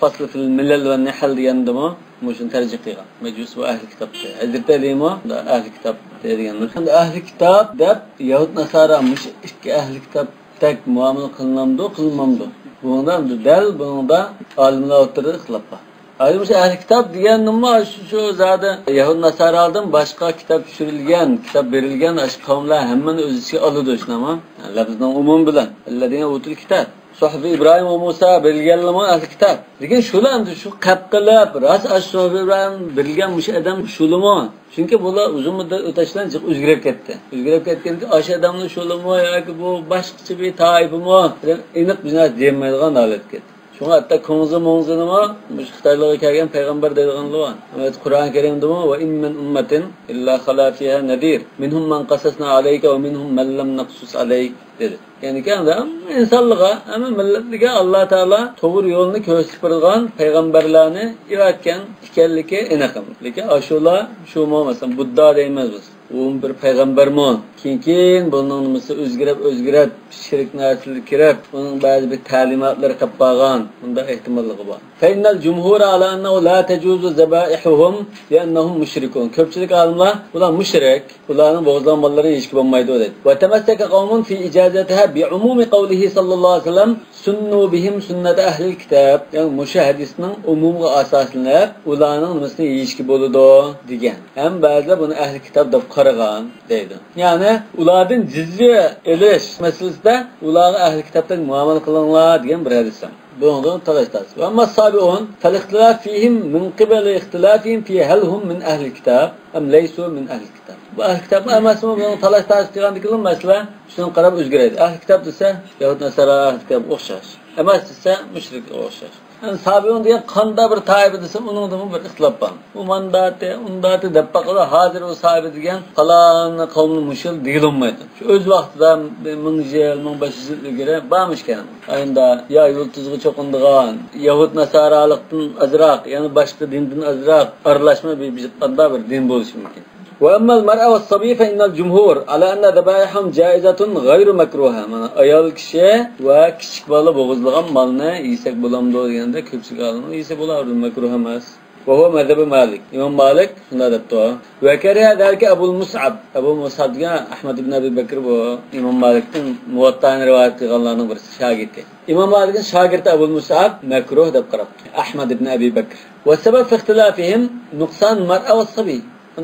faslı fil millel ve nihal diyendi mi? Muşin tercih kıygan. Mecus ve ehli kitapta. Hazreti Ali mi? Ehli kitap diyenler. Şimdi ehli kitap dep Yahud Nasara muş iki ehli kitap tek muamele kılınmamdı. Bundan del bundan alimler oturdu ıhtılapla. Ayrıca ehli kitap diyenim var şu zaten Yahud Nasara'dan başka kitap düşürülgen, kitap verilgen aşk kavimler hemen özüsü alıdı işte ama. Lafızdan umum bilen. Ellezine utul kitap. Suhuf-i İbrahim ve Musa belgelme ahli kitap. Lekin shularni shu qapqilab, ras Suhuf İbrahim belgen mush adam shulimi. Çünkü bular uzun muddat o'tashdan o'zgarib ketdi. O'zgarib ketganda o'sha odamning shulimi yoki bu boshqacha bir toifimi aniq biznat demaydigan holat ketdi. Şuna hatta konuzu nima mush Xitoylarga kelgan payg'ambar deydiganlar bor. Evet Qur'on Karimda va in min ummatin illa khala fiha nadir. Minhum man qasasna alayka va minhum man lam naqsus alayk dedi. Yani kendi insanlığa ama milletliğe Allah Teala doğru yolunu göstergan peygamberlerini ivatken ikerlike inakım. Lekin aşula şu mu mesela Buddha deymez biz. O bir peygamber mi? Kinkin bunun namısı özgürep şirk narsaları kirep bunun bazı bir talimatları kapağan bunda ihtimallığı var. Fe'innel cumhur ala ennehu la tecuzu zebaihuhum li'ennehum müşrikun. Köpçülük alimler ulan müşrik. Ulanın boğazlanmaları ilişki bulmaydı o dedi. Ve temesseke kavmun fi icazetiha bi'umumi kavlihi sallallahu aleyhi ve sellem sunnu bihim sünnete ehlil kitab. Yani müşahedisinin umumu asaslanıp ulanın namısını ilişki buludu diyen. Hem bazı bunu ehli kitap da qaragan deydi. Yani ulardan cizye elish meselesinde ularga ahli kitapdan muamele kılınlar diyen bir hadis. Bundan tagaştası. Ve amma sabiun fel-ihtilaf fihim min qibali ihtilafihim fi hal hum min ahli kitab em leysu min ahli kitab. Bu ahli kitap emasmi bunun tagaştası diyen mesele şunun qarab o'zgaradi. Ahli kitap desa Yahud Nasara ahli kitap o'xshash. Emas desa mushrik o'xshash. Yani sahabenin diye kanda bir tabi desem onun da bir ixtilaf var. Bu mandati dep bakıda hazır o sahabe diyen kalan kavmin muşul değil olmaydı. Şu öz vaxtida 1500 yıl göre bağmışken ayında ya yultuzgu çokunduğun Yahud Nasaralıktın azraq yani başka dindin azraq arılaşma bir kanda bir din buluşu mümkün. وأما المرأة والصبي فإن الجمهور على أن ذبائحهم جائزة غير مكروهة. Ayol kishi va kichik bola bo'g'izlagan molni yesak bo'lamdi deganda ko'pchilik olimlar yesa bo'lardi, makruh emas. Ve huwa mazhabi Malik. İmam Malik shunday debdi. Ve kariha zalika Abu Mus'ab degan Ahmad ibn Abi Bakr bu İmam Malikning Muvatta'ni rivoyat qilganlarning birisi shogirdi. İmam Malikning shogirdi Abu Mus'ab makruh deb qarabdi. Ahmad ibn Abi Bakr. Ve sebep fi ihtilafihim nuqsan mar'a ve sabi.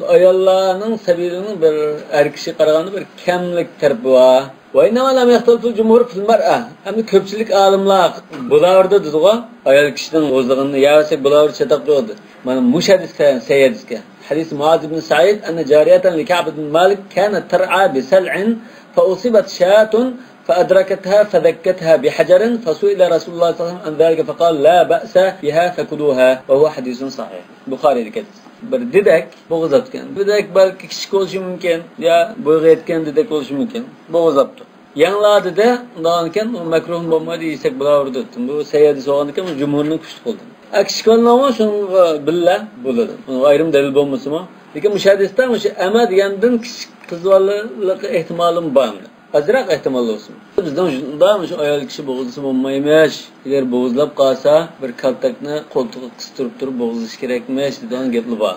Ayollarning sabilining bir er kishi qaraganda bir kamlik tarafı var. Ve inma lam yaxtalfu jumhur fil mar'a. Hamda ko'pchilik olimlar bularda dedigo ayol kishining o'zligini yasak bular chetaq qo'ydi. Mana mush hadisdan sayyidga. Hadis Muaz ibn Sa'id anna jariyatan li Ka'b ibn Malik kanat tar'a bi sal'in fa usibat shatun فأدركتها فذكتها بحجر فسئل رسول الله صلى الله عليه وسلم عن ذلك فقال لا بأس بها فكلوها وهو حديث صحيح. Bukhari dikkat. Bir dedek bo'g'izatgan. Dedek balki kichik bo'lishi mumkin, ya bo'g'ayotgan dedek bo'lishi mumkin. Bo'g'izapti. Yanladida undan keyin u makruh bo'lmaydi yesak bo'laverdi. Bu sayyid so'g'an ekan jumhurning kuchli qildi. Kichik bo'lmasa shunga billa bo'ladi. Ayrim dalil bo'lmasa-mu, lekin mushadisda o'sha ama degandan kichik qizlarlik ehtimolim bor. Azraq ehtimal olsun. Bizden şu ayol kishi bo'g'izlasa bo'lmaymish. Agar bo'g'izlab qolsa, bir kaltakni qo'ltiqqa qistirib turib bo'g'izlash kerakmish degan gaplar bor.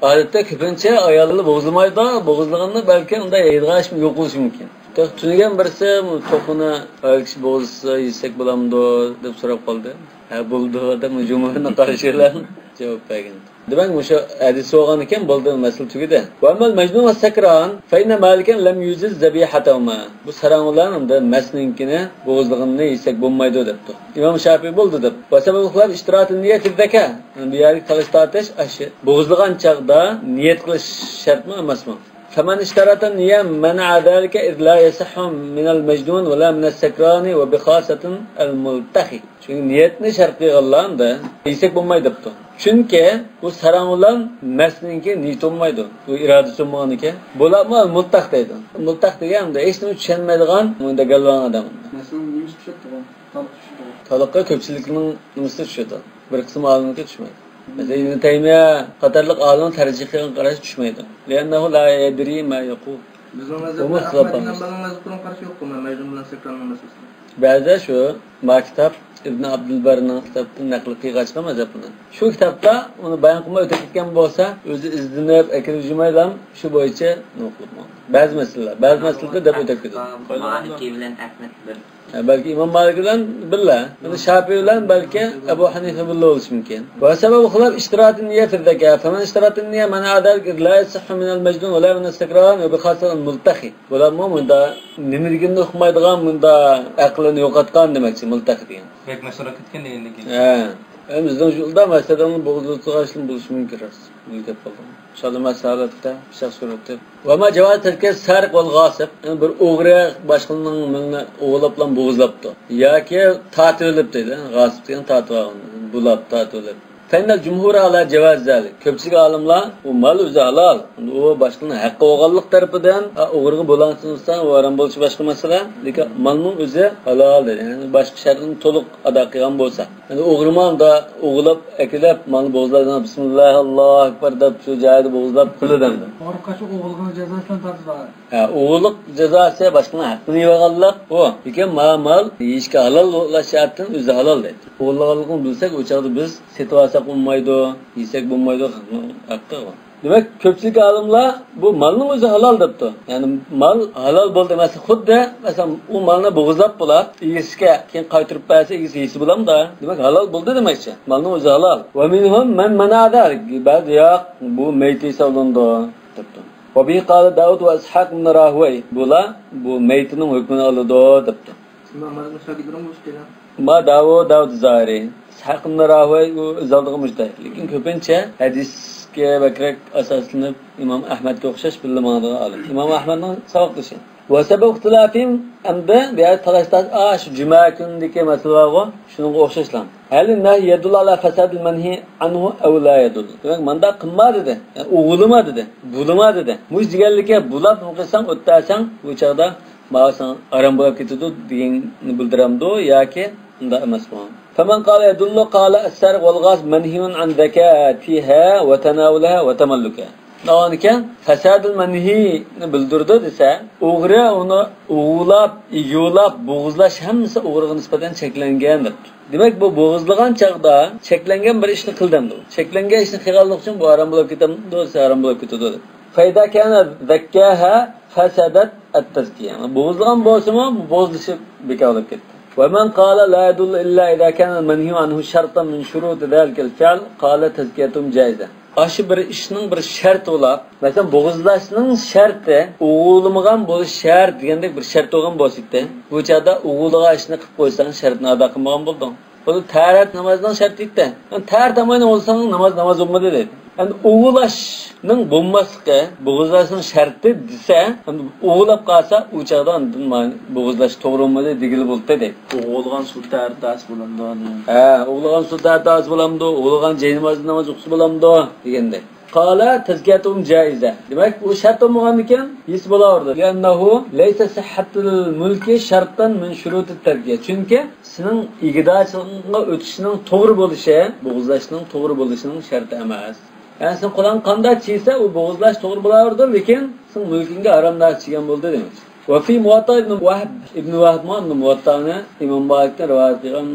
Odatda ko'pincha ayollar bo'g'izlamaydi, bo'g'izlaganni balki unda yeydigash yo'q bo'lishi mumkin. Tushungan birisi to'qini ayol kishi bo'g'izlasa yesak bo'lamdi deb so'rab qoldi. Ha bo'ldi deb jumhurni qarshilar javob bergan. Demek şu hadis soğan iken buldu mesele tügede. Ve amal mecnun ve sakran fe inne maliken lem yüziz zebihatahuma. Bu saranlarının da mesninkini boğuzluğunu yesek bulmaydı depti. İmam Şafii buldu dep. Ve sebebuklar iştiratın niyeti zeka. Yani bir yeri çalıştı ateş aşı. Boğuzluğun çağda niyet kılış şart mı emas mı? فمن اشترط النية منع ذلك إذ لا يصح من المجنون ولا من السكران وبخاصة الملتخي. Çünkü niyetini şart kılgan da yesek bulmaydı depti. Çünkü bu saran olan mesninki niyet olmaydı. Bu iradesi olmaganike. Bulamma multak deydi. Multak degan de hiç nima tushunmaydigan bunda galvan adam. Mesnin neymiş tushadi? Talaqqa ko'pchilikning nimasi tushadi. Bir qism olimga tushmaydi. Mesela İbn Taymiye qatarliq olim tarjihiga qarash tushmaydi. Li'annahu la yadri ma yaqul. Bizim mazhabda Ahmad'ın mazhabına karşı yok mu? Mecnun bilan Sekran'ın meselesi. Ba'zi shu maktab İbn Abdülbar'ning kitobini naql qilgan mazhabini. Shu kitobda uni bayon qilmay o'tib ketgan bo'lsa, o'zi izlanib, akirjumaylam shu bo'yicha o'qilmoqda. Ba'zi masalalarda deb o'tib ketadi. Maliki bilan Ahmad bir. Belki İmam Malik bilan billa, Şafii bilan belki Ebu Hanife billa bo'lishi mumkin. Va sababi xilaf ishtiratun niyya fi zaka. Faman ishtaratun niyya man adal la yasihhu min al-majnun wa la min al-sakran wa bi khasatan multakhi. Bular bunda nimaligini uqmaydigan bunda aqlini yo'qotgan demakchi multakhi degan. Pek mesele ketken deyildi. Bizden yolda mesela bo'g'izlashni bo'lishi mumkin. Bu gap bo'ldi. İnşallah masalatda bir suratda. Va ma javoz terkes sarq val g'asib. Bir o'g'ri boshqaning milni o'g'lab bo'g'izlabdi. Yoki tatib deydi. G'asib degan tatib bulab tatib. Fennel cumhur ala cevaz zalik. Köpçük alimlar o mal o'zi halol. O boshqaning haqqi olganlik tarafidan o'g'riga bo'lansinsa, o aram bo'lishi boshqa masala. Lekin malning o'zi halol dedi. Yani boshqa shartni to'liq ado qilgan bo'lsa. Yani o'g'riman da o'g'lab, akilab malni bo'g'izladan bismillah Allohu akbar deb shu joyda bo'g'izlab qiladi. Orqacha o'g'ilg'ini jazosidan tortadi. O'g'illik jazosi boshqaning haqqini yeganlik o. Lekin mal yeyishga halol bo'lish shartdan o'zi halol dedi. O'g'illigini bilsak, o chaqda biz situatsiya bulmaydı, yesek bulmaydı hakkı var. Demek köpçülük alimler bu malın özü halal depti. Yani mal halal bo'ldi mesela xuddi mesela o malni bo'g'izlab bular, yesga keyin qaytirib bersa yesi bulam da. Demek halal bo'ldi demekçi. Malning o'zi halal. Va minhum man mana'adar. Ba'zi yo'q bu meyti savlandi depti. Va bi qala Davud va Ishaq ibn Rahway bular bu meytining hukmini oladi depti. Mazmun shagidron bo'lishgan. Ma Davud Zahiri Hakkında Rahvay izaldığı müjde. Lekin köpünçe hadisga bakrak asaslanıp İmam Ahmed'e o'xshash bilmadığı alim. İmam Ahmed'ning savoq dışı. Ve sebep ihtilafim emde veya talashtaş şu cuma günündeki mesele var. Şunun okşaşlan. Hali ne yedul ala fesadil menhi anhu ev la yedul. Demek manda qilma dedi. Yani uğulma dedi. Bulma dedi. Mujdiganlikka bulab qilsang o'ttasang bu chaqda ma'san aram bo'lib ketadi deganni bildiramdi yoki unda emasmi? Faman qala yadullu qala as-sarq wal ghas manhiyun an zakatiha wa tanawulaha wa tamalluka. Dağınken fesadil menhini bildirdi dese, o'g'ri uni o'g'lab, yulab, bo'g'izlash hammasi o'g'riga nisbatan cheklangandir. Demak bu bo'g'izlagan chaqda cheklangan bir ishni qildimdi. Cheklangan ishni qilganlik uchun bu harom bo'lib ketamdi, do'sa harom bo'lib ketadi. Fayda kana zakkaha fasadat at-tazkiya. Bo'g'izlagan bo'lsa-mu, bu bo'g'izlashib bekor bo'lib ketdi. ومن قال لا يدل إلا إذا كان المنهي عنه شرطا من شروط ذلك الفعل قال تزكيتهم جائزة. Aşı bir işinin bir şart olab, mesela bo'g'izlashning sharti o'g'ilmagan bo'lish shart degandek bir shart olgan bo'lsa-da, bu chaqda o'g'ilga ishni qilib qo'ysang shartni ado qilmagan bo'lding. Bu tarat namozdan shartlikda. Yani tarat namozni olsang namoz bo'lmadi dedi. Yani o'g'ilashning bo'lmasligi bo'g'izlashning sharti desa, o'g'ilab qolsa u chaqda bo'g'izlash to'g'ri bo'lmadi degili bo'ldi dedi. O'g'ilgan suv tartas bo'lamdi. O'g'ilgan suv tartas bo'lamdi, o'g'ilgan jay namoz o'qisa bo'lamdi deganda. Qala tazkiyatum jaiza. Demak, u shart bo'lmagan ekan, his bo'lardi. Yannahu laysa sihhatul mulki shartan min shurutit tarkiya. Chunki sening igidachiligiga o'tishning to'g'ri bo'lishi, bo'g'izlashning to'g'ri bo'lishining sharti emas. Yani sen qo'lan qanday chiysa, u bo'g'izlash to'g'ri bo'lardi, lekin sen mulkingga haromlar chigan bo'ldi demak. Ve fi Muvatta İbn Vahb Muvatta'ni İmam Malik'ten rivayet qilgan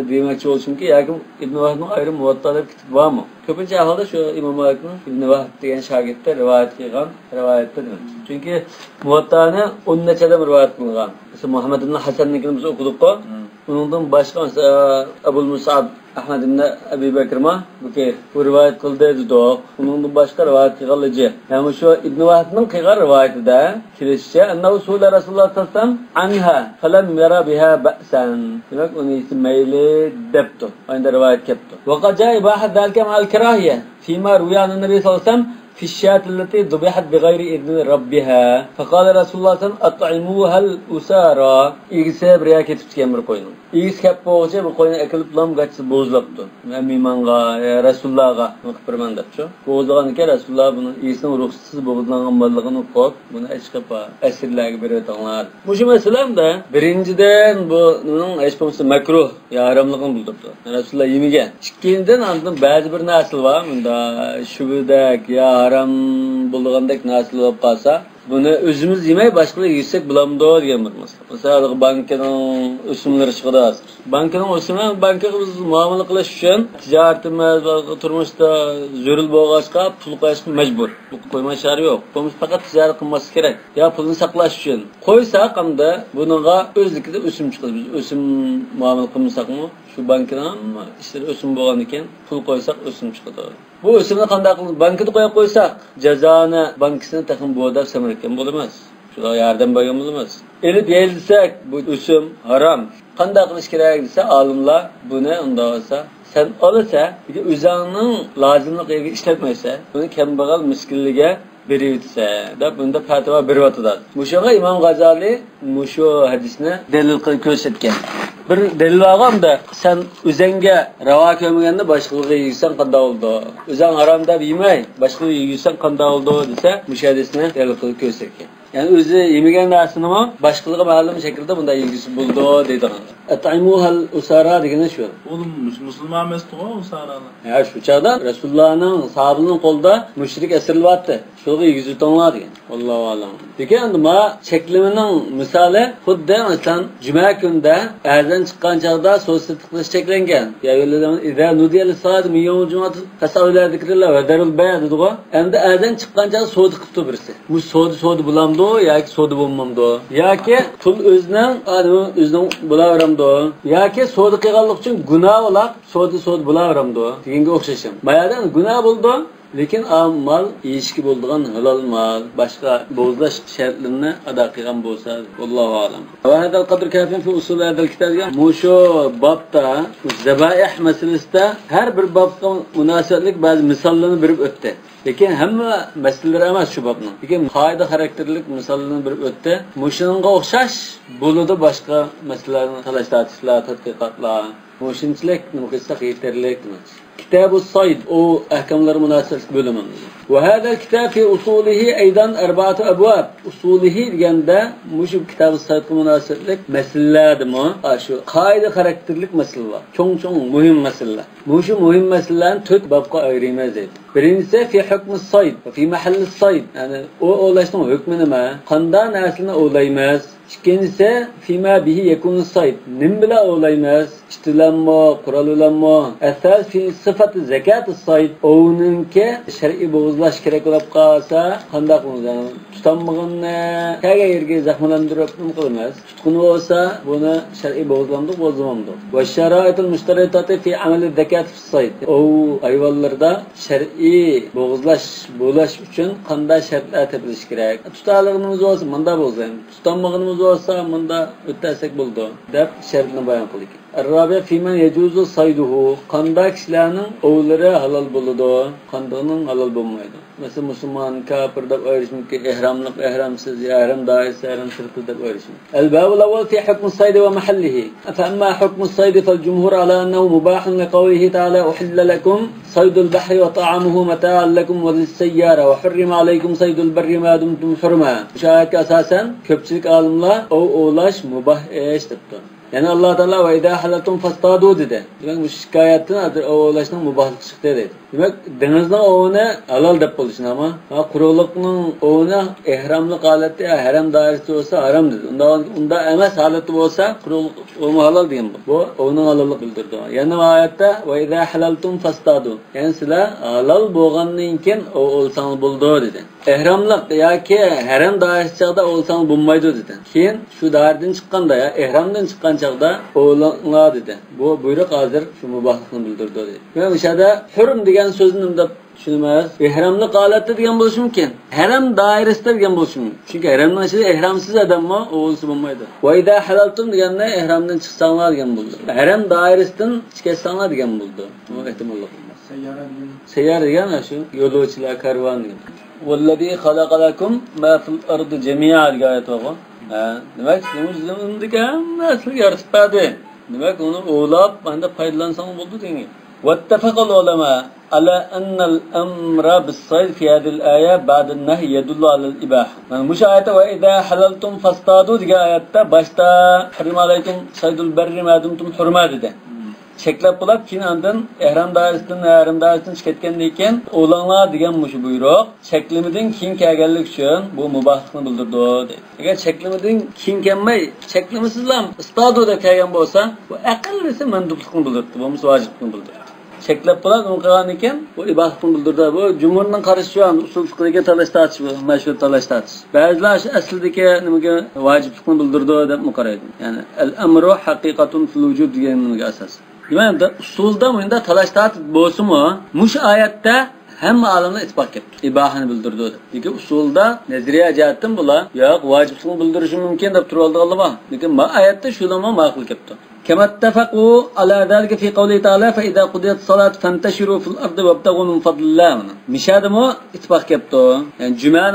demoqchi bo'lishimki, yoki Ibn Vahbning ayrim Muvattalar kitobi bormi? Ko'pincha ahvolda shu İmam Malikning Ibn Vahb degan shogirdi rivayet qilgan rivoyatda demak. Chunki Muvatta'ni 10 nechadan rivayet qilgan. Mesela Muhammad ibn Hasannikini biz o'qidik-ku. Uningdan boshqa Abu Musab Ahmad ibn Abi Bakr bu rivayet qildi dedi. Uningdan boshqa rivayet qilganligi. Yani şu İbn Vahbning qilgan rivoyatida kelishicha annahu sula Rasululloh sallallohu alayhi vasallam anha falam yara biha ba'san. Demak uni mayli debdi. Ayda rivayet kelibdi. Wa qad ja'a ibahad dalika ma'al karahiya fima ruya an nabiy sallallohu alayhi vasallam في الشاة التي ذبحت بغير إذن ربها فقال رسول الله صلى الله عليه وسلم أطعموها الأسارى إيجسه بريا كتب تكمل قوينه إيجس كبوجه بقوينه أكل بلام قاتس بوزلبتو أميمانغا رسول الله مخبر من دبشو بوزلغان كي رسول الله bunu إيجسن ruhsuz bozulğan mallarını koyup bunu eşkapa esirlerge beriyatınlar. Bu şu meselem de birinciden bunun eşpamsı makruh ya haramlığını buldurdu. Resulullah yemigen. İkinciden anladım bazı bir nasıl var bunda şubudek ya haram bulduğandek nasıl olup kalsa bunu özümüz yemey başkaları yüksek bulamdı diyen bir mesela. Mesela bankanın ösümleri çıkıdı hazır. Bankanın ösümü bankaga biz muamele qilish uchun ticaretimiz turmuşda zörül boğaçqa pul qo'yishga mecbur. Bu qo'yma şartı yok. Biz faqat ticaret qilmasi kerak. Ya pulni saqlash uchun qo'ysak hamda buningga o'zlikida o'sim chiqadi. Biz o'sim muamele qilmasakmi şu bankadan ishlar o'sim bo'lgan ekan pul qo'ysak o'sim chiqadi. Bu o'simni qanday qilib bankada qo'yib qo'ysak jazoni bankasini taxim bo'dab samarkan bo'lamas. Shular yordam bergan bo'lamas. Elib yeyilsak bu o'sim harom. Qanday qilish kerak desa olimlar buni unda olsa sen olsa o'zingning lozimligiga ishlatmaysa buni kambag'al miskinliga beriyotsa da bunda fatvo beryotadi. Mushoga Imom G'azali musho hadisni dalil qilib ko'rsatgan. Bir dalil olganda sen o'zingga ravo ko'rmaganda boshqalarga yeysan qanday bo'ldi? O'zing harom deb yemay, boshqalarga yeysan qanday bo'ldi desa musho hadisni dalil qilib ko'rsatgan. Yani o'zi yemagan narsani boshqalarga ma'lum shaklda bunday yegisi bo'ldi deydi. At'imuhal usara degani shu. Oğlum musulmon emasdi o usaralar. Ya shu chaqda Rasulullohning sahobining qo'lida mushrik asirlyapti. Shuga yegisi tonlar degan. Allohu alam. Lekin nima cheklimining misoli xuddi masalan juma kunida azon chiqqan chaqda so'z qilish cheklangan. Ya yo'ldan idza nudiya lis-salat min yawm al-jum'ah fasawla zikrillah va darul bayan dedi. Endi azon chiqqan chaqda so'z qilibdi birisi. Bu so'z bulamdi yoki so'di bo'lmamdi yoki pul o'zining bo'laveramdi yoki so'di qilganlik uchun gunoh bo'lib so'di bo'laveramdi deganga o'xshashim. Bayadan gunoh bo'ldi Lekin am mal yeyishki bo'ladigan halol mal, boshqa bo'zlash shartlarini ado qilgan bo'lsa, Allohu a'lam. Va hadal qadr kafin fi usul hadal kitobga musho babda zabaih masalasida har bir babga munosabatlik ba'zi misollarni berib o'tdi. Lekin hamma masalalar emas shu babning. Lekin qoida xarakterlik misollarni berib o'tdi. Mushunga o'xshash bo'ladi boshqa masalalarni talash-tortishlar, tadqiqotlar. Mushunchilik nima qilsa yetarli emas. Kitab-us Sayd o ahkamlar münasebet bölümü. Ve hada kitab fi usulihi aydan arba'atu abwab. Usulihi deganda mushu kitab-us Saydga münasebetlik meselelermi? Şu qoida xarakterlik meseleler. Çoğ muhim meseleler. Mushu muhim meselelerini 4 babga ayırmayız deydi. Birincisi fi hukm-us Sayd ve fi mahall-us Sayd. Yani o olaşning hukmi nima? Qanday narsani o'laymiz? İkincisi fima bihi yakunu sayd. Nim bilan o'laymiz? İstilanmo, qurallanmo. Asas fi sifat zakat-us sayd. O'ninki shar'iy bo'g'izlash kerak bo'lib qolsa, qanday qilamiz? Tutanmaganni kaga yerga zaxmlantirib nima qilamiz? Tutquni bo'lsa, buni shar'iy bo'g'izlandik, bo'g'izlamdik. Va sharoitul mushtaratati fi amal zakat-us sayd. O ayvallarda shar'iy bo'g'izlash bo'lash uchun qanday shartlar tepilish kerak? Tutaligimiz bo'lsa, menda bo'lsa, tutanmaganimiz olsa bunda ötesek buldu. Dep şertini bayan kıldık. Rabi fimen yecuzu sayduhu. Qanday kişilerinin oğulları halal buludu. Qandağının halal bulmaydı. Mesela Müslüman, kafir dep ayrışmış ki ihramlık, ihramsız, ihram dairesi, ihram sırtı dep ayrışmış. El-babul evvel fi hukm-us saydi ve mahallihi. Femma hukm-us saydi fel-cumhur ala ennehu mubahun li kavlihi ta'ala uhilla lekum saydul bahri ve ta'amuhu meta'an lekum ve lis-seyyara ve hurrima aleykum saydul berri ma dumtum hurma. Şu ayetke asasen köpçülük alimler o oğlaş mubah depti. Yani Allah Teala ve idâ halatum fastadu dedi. Demek bu şikayetin adı oğlaşının mubahlık çıktı dedi. Demek denizden oğuna halal dep oluşun ama kurulukның oğuna ihramlık haleti haram dairesi olsa haram dedi. Onda emes haleti olsa kuruluk oğuna halal diyeyim bu. Bu oğunun halallık bildirdi. Yani bu ayette ve idâ halaltum fastadu. Yani sizler halal boğanlıyken o olsanız buldu dedi. İhramlık ya ki haram dairesi çağda olsanız bulmaydı dedi. Keyin şu daireden çıkkanda ya ihramdan çıkkan çağda oğlanlar dedi. Bu buyruk hazır şu mubahlıkını bildirdi dedi. Yani dışarıda hürüm degan sözünü de düşünmez. İhramlık halette degan bo'lishi mumkin. Haram doirasida degan bo'lishi mumkin. Chunki haramdan ichida ihramsiz odammi o'g'ilsi bo'lmaydi. Va idha halaltum deganda ihramdan chiqsanglar degan bo'ldi. Haram doirasidan chiqsanglar degan bo'ldi. Bu ehtimollar bo'lmas. Sayyara degan shu yo'lovchilar karvon degan. Vallazi xalaqa lakum ma fil ardi jami'a degan oyat bor. Demak, sizlarga hammasini yaratib berdi. Demak, uni o'ylab, banda foydalansang bo'ldi degan. واتفق العلماء على أن الأمر بالصيد في هذه الآية بعد النهي يدل على الإباحة. مش آية وإذا حللتم فاصطادوا دي آية başta حرم عليكم صيد البر ما دمتم حرما dedi. Çeklep bulap kin andın ihram dairesinden çıketkenliyken oğlanlar degen muşu buyruq. Çeklimidin kin kelgenlik üçün bu mubahlıkını bildirdi dedi. Eğer çeklimidin kin kelmey, çeklimisizlam istadu da kelgen bolsa, bu aqallisi mandubluqni bildirdi, bu vacibni bildirdi. Çeklep bulap onu qilgan ekan, bu ibahlıkni bildirdi. Bu jumhurning qarashi şu an usul fiqhiga talash-tortish, mashhur talash-tortish. Ba'zilar aslidagi nimaga vojiblikni bildirdi deb qaraydi. Ya'ni al-amru haqiqatun fil vujud deganiga asos. Yani usulda mıydı talaştat boğusu mu? Muş ayette hem alimler itibak yaptı. İbahını bildirdi. Peki usulda nezriye cihattin bula. Yok vacibsini bildirişi mümkün de turaldı Allah'a. Lekin ayette şulama makul yaptı. كما اتفقوا على ذلك في قوله تعالى فإذا قضيت الصلاة فانتشروا في الأرض وابتغوا من فضل الله. Mişadımı itibak yaptı. Yani cuma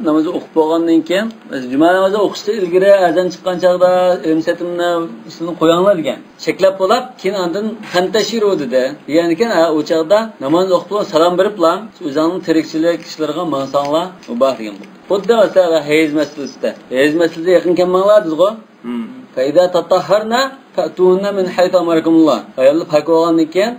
namazı okup boğandan keyin cuma namazı okushda ilgari azan chiqqan chaqda emsetimni ismini qo'yanglar degan. Cheklab bo'lib, keyin ondan fantashiru dedi. Ya'ni ekan o chaqda namoz o'qib salom beriblar, o'zingning tirikchilik ishlarga mansanglar mubah degan. Xuddi masalan hayz masalasida. Hayz masalasida yaqin kelmanglar dedi-ku. فإذا تطهرنا فأتونا من حيث أمركم الله. Ayollar pak olgandan keyin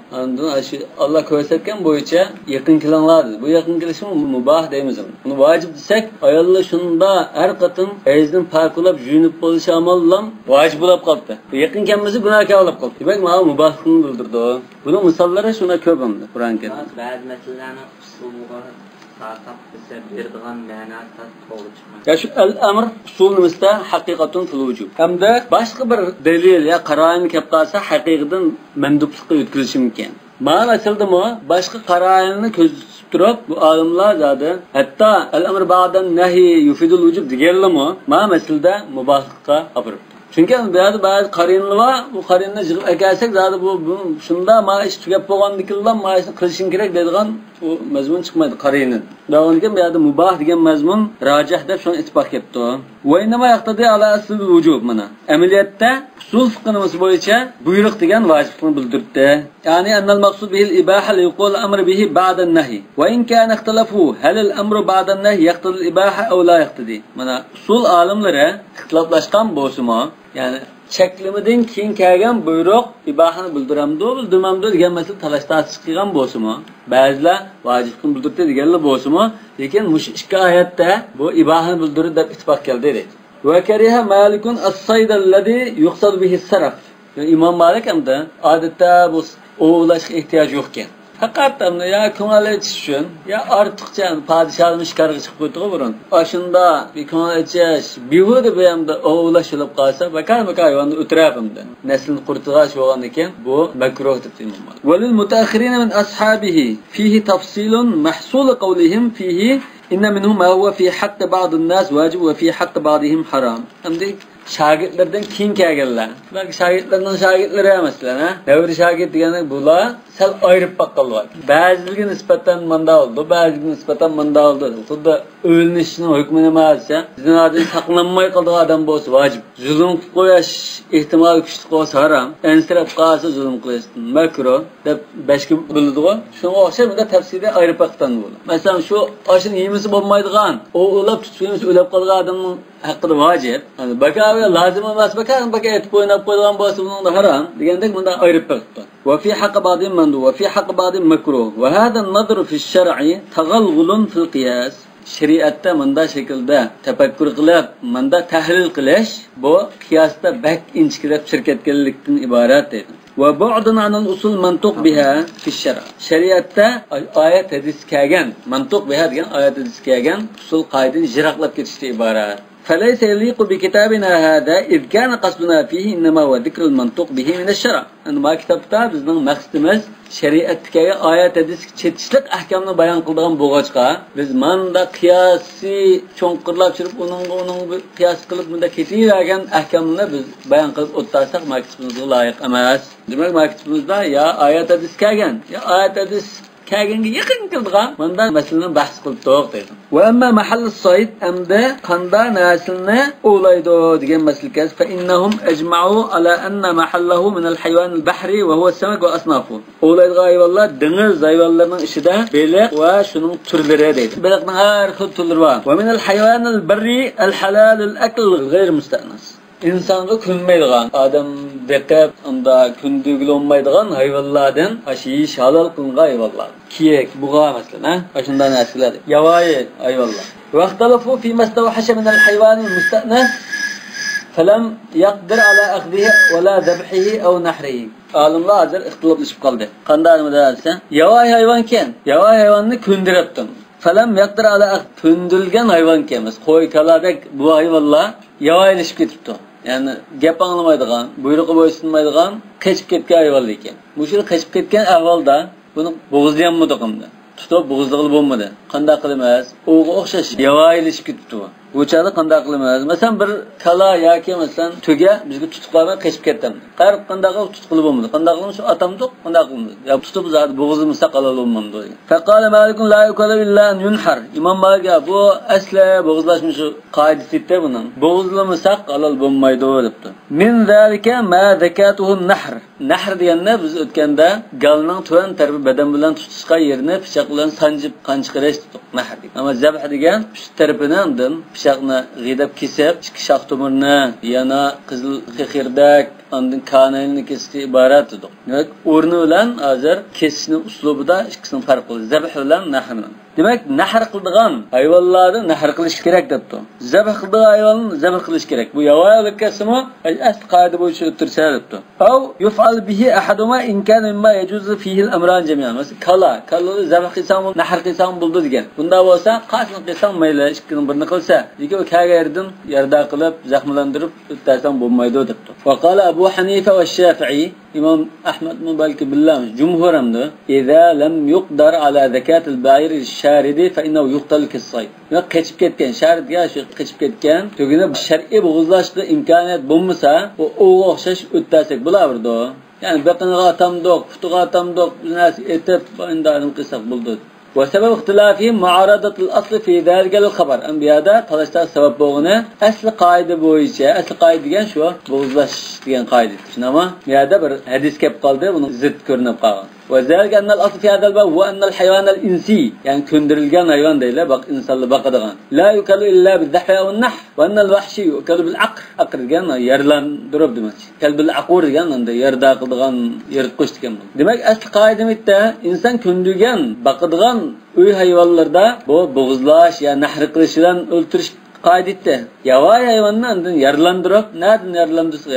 Allah ko'rsatgan bo'yicha yaqin kelinglar dedi. Bu yaqin kelish mubah deymiz. Buni vojib desak, ayollar shunda har qatim hayzdan pak bo'lib, yunib bo'lishi amallam vojib bo'lib qoldi. Yaqin kelmasa gunohkor bo'lib qoldi. Demak, mana mubahni bildirdi. Buni misollari shuna ko'p hamda Qur'on Karim. Ba'zi masalalarni usuliga tartib esa berdigan ma'nosi to'g'ri chiqmaydi. Ya şu al-amr usulumuzda haqiqatun fil vujub. Hamda boshqa bir dalil ya qaroin kelib qolsa haqiqatan mandublikqa yetkazilishi mumkin. Ma meseldimi başka qarayını ko'z tutib turib bu olimlar zodi hatto al-amr ba'dan nahi yufidul vujub deganlarmi ma meselda mubahlikqa olib. Çünkü bazı qarinlar var, bu qarinni yig'ib ekarsak zodi bu shunda ma ish tugab bo'lgandikilar ma ishni qilishing kerak deydigan u mazmun chiqmaydi qarinin. Davonga bu yerda mubah degan mazmun rojih deb shuni ittifoq etdi. Va nima yaqtadi ala asl vujub mana. Amaliyotda usul fiqhimiz bo'yicha buyruq degan vojibni bildirdi. Ya'ni annal maqsud bil ibaha li yuqul amr bihi ba'da an-nahy. Va in kana ikhtalafu hal al-amru ba'da an-nahy yaqtadi al-ibaha aw la yaqtadi. Mana usul olimlari ixtiloflashgan bo'lsa-mo, ya'ni cheklimidin keyin kelgan buyruq ibahani bildirmamdi degan masala talashdan chiqqan bo'lsa-mo, ba'zilar vojibni bildirdi deganlar bo'lsa-mo, lekin mush ikki oyatda bu ibahani bildirdi deb ittifoq keldi deydi. Wa kariha malikun as-sayd alladhi yuqsad bihi as-sarf. İmam Malik hamda odatda bu ovlashga ehtiyoj yo'q ekan. Faqat ya ko'ngil achish uchun ya ortiqcha podshohning shikarga chiqib ketdi burun. Oshunda bir ko'ngil achish, behuda bu hamda ovlash bo'lib qolsa, bakar hayvonni o'tirapimda. Naslni qurtg'ash bo'lgan ekan, bu makruh deb Imom Malik. Walil mutaakhirin min ashabihi fihi tafsilun mahsul qawlihim fihi inna minhum ma huwa fi haqq ba'd an-nas wajib wa fi haqq ba'dihim haram. Hamdi şagirdlerden keyin kelganlar. Belki şagirdlari emaslar, ha? Davri shagird degani bular sal ayirib baqqanlar. Ba'zilariga nisbatan manda oldu, ba'zilariga nisbatan manda oldu. Xuddi o'linishning hukmi nima desa, zinodan saqlanmay qolgan odam bo'lsa vojib. Zulm qilib qo'yish ehtimoli kuchli bo'lsa haram. Ensirab qolsa zulm qilish makruh deb beshga bo'ladi-ku. Shunga o'xshab bunda tafsirda ayirib baqqan bo'ladi. Masalan, shu oshni yemisi bo'lmaydigan, o'lab tutib o'lab qolgan odamning haqqida vojib. Hani bakavi lazım emas, baka etib o'ynab qo'ygan bo'lsa bunda haram degandek bunda ayirib baqqan. Wa fi haqqi ba'din mandu wa fi haqqi ba'din makruh. Wa hada an-nadr fi ash-shar'i taghalghulun fil qiyas. Şeriatda manda şekilde tefekkür qilib, manda tahlil qilish bu qiyosda bak inchikilab shirkatganlikdan iborat deydi. Ve bu'dun anil usul mantuq biha fi ash-shar'. Şeriatda oyat hadis kelgan, mantuq biha degan oyat hadis kelgan usul qoidani jiroqlab ketishdan iborat. فليس يليق بكتابنا هذا إذ كان قصدنا فيه إنما هو ذكر المنطق به من الشرع. أن ما كتابتا bizning maqsadimiz shariatdagi oyat hadis chetishlik ahkamni bayon qilgan bo'lg'achqa biz manda qiyosiy cho'nqirlab chirib uning qiyos qilib bunda ketavergan ahkamni biz bayon qilib o'ttirsak maqsadimizga loyiq emas. Demak maqsadimizda ya oyat hadis kelgan, ya oyat hadis kaganga yaqin keldigan bunda masalani bahs qilib to'g'ri. Va amma mahallus sayd amda qanda naslni o'laydi degan masala fa innahum ajma'u ala anna mahallahu min al-haywan al-bahri wa huwa as-samak wa asnafu. O'laydigan hayvonlar dengiz hayvonlarining ichida beliq va shuning turlari deydi. Beliqning har xil turlari bor. Va min al-haywan al-barri al-halal al-akl ghayr musta'nas. İnsonga kunmaydigan, odam beqib, unda kundugil olmaydigan hayvonlardan ashish halol qilingan hayvonlar. Kiyik, bug'a masalan, shunday narsalar. Yavoyi hayvonlar. Vaqtalafu fi mastawhasha min al-haywan al-musta'nas falam yaqdir ala akhdihi wa la dhabhihi aw nahrihi. Olimlar hozir ixtiloflashib qoldi. Qanday desa, yavoyi hayvon ekan, yavoyi hayvonni kundiribdim. Falam yaqdir ala kundilgan hayvon emas. Qo'y, kaladek bu hayvonlar yavoyilashib ketibdi. Yani gap anglamaydigan, buyruqqa bo'ysunmaydigan, qechib ketgan hayvonlar ekan. Bu shu qechib ketgan ahvolda buni bo'g'izlayanmadiqimda. Tutib bo'g'izlig'i bo'lmadi. Qanday qilamiz? O'g'i o'xshash yavoyilashib ketibdi. Bu chaqda qanday qilamiz? Masalan bir kala yoki masalan tuga bizga tutuqlarni qechib ketdim. Qanday qilib tutqili bo'lmadi? Qanday qilib shu atamdiq, qanday qilamiz? Ya tutib zot bo'g'izimiz saqalal olmamdi. Faqala malikun la yukala illa an yunhar. Imom Malik bu asla bo'g'izlashmish qoidasida buning. Bo'g'izlamasak halol bo'lmaydi debdi. Min zalika ma zakatuhu an-nahr. Nahr deganda biz o'tganda galning tuvan tarbi badan bilan tutishgan yerini pichoq bilan sanjib qanchiqirish dedik. Nahr degan. Ammo zabh degan uch tarafidan pichoqni g'idab kesib, ikki shox tomirni, yana qizil xirdak, ondan kanalni kesishga iborat dedik. Demak, o'rni bilan hozir kesishning uslubida ikkisini farq qildi. Zabh bilan nahrni. Demak, nahr qildigan hayvonlarni nahr qilish kerak debdi. Zabh qildigan hayvonni zabh qilish kerak. Bu yavoyi kasmi asl qoida bo'yicha o'tirsa debdi. Aw yuf'al bihi ahaduma in kana mimma yajuzu fihi al-amran jami'an. Masalan, kalloni zabh qilsam, nahr qilsam bo'ldi degan. Bunda bo'lsa, qasni qilsam mayli, ikkining birini qilsa, lekin u kagerdan yarda qilib, zaxmlantirib o'tarsam bo'lmaydi debdi. Va qala Abu Hanife ve Şafii, İmam Ahmed belki billah, cumhur hamdı. İza lem yuqdar ala zakatil ba'ir şaridi fe innehu yuqtal kis-sayd. Ya keçip ketken şaridga shu keçip ketken tugini shar'iy bo'g'izlashga imkoniyat bo'lmasa, u o'xshash o'tdasak bo'lardi. Yani beqiniga atamdoq, putiga atamdoq, narsa etib indarim qilsak bo'ldi. وسبب اختلافهم معارضة الأصل في ذلك الخبر. أنبياء talashlar sabab bo'lgani asli qoida bo'yicha, asli qoida degan shu, bo'g'izlash degan qoida. Shunami? Bu yerda bir hadis kelib qoldi, buni zid ko'rinib qolgan. وذلك أن الأصل في هذا الباب هو أن الحيوان الإنسي يعني كندرلجان حيوان ده بق إنسان بقدغان لا يؤكل إلا بالذبح أو النحر وأن الوحشي يؤكل بالعقر عقر جانا يرلان درب دمش كلب العقور جانا ده يردا قدغان يرقش كمل demek asli قاعدة متى إنسان كندرلجان بقدغان uy hayvanlarda bu bo'g'izlash ya nahr qilishdan o'ltirish qoidada yovvoyi hayvonni yarlandırıp nereden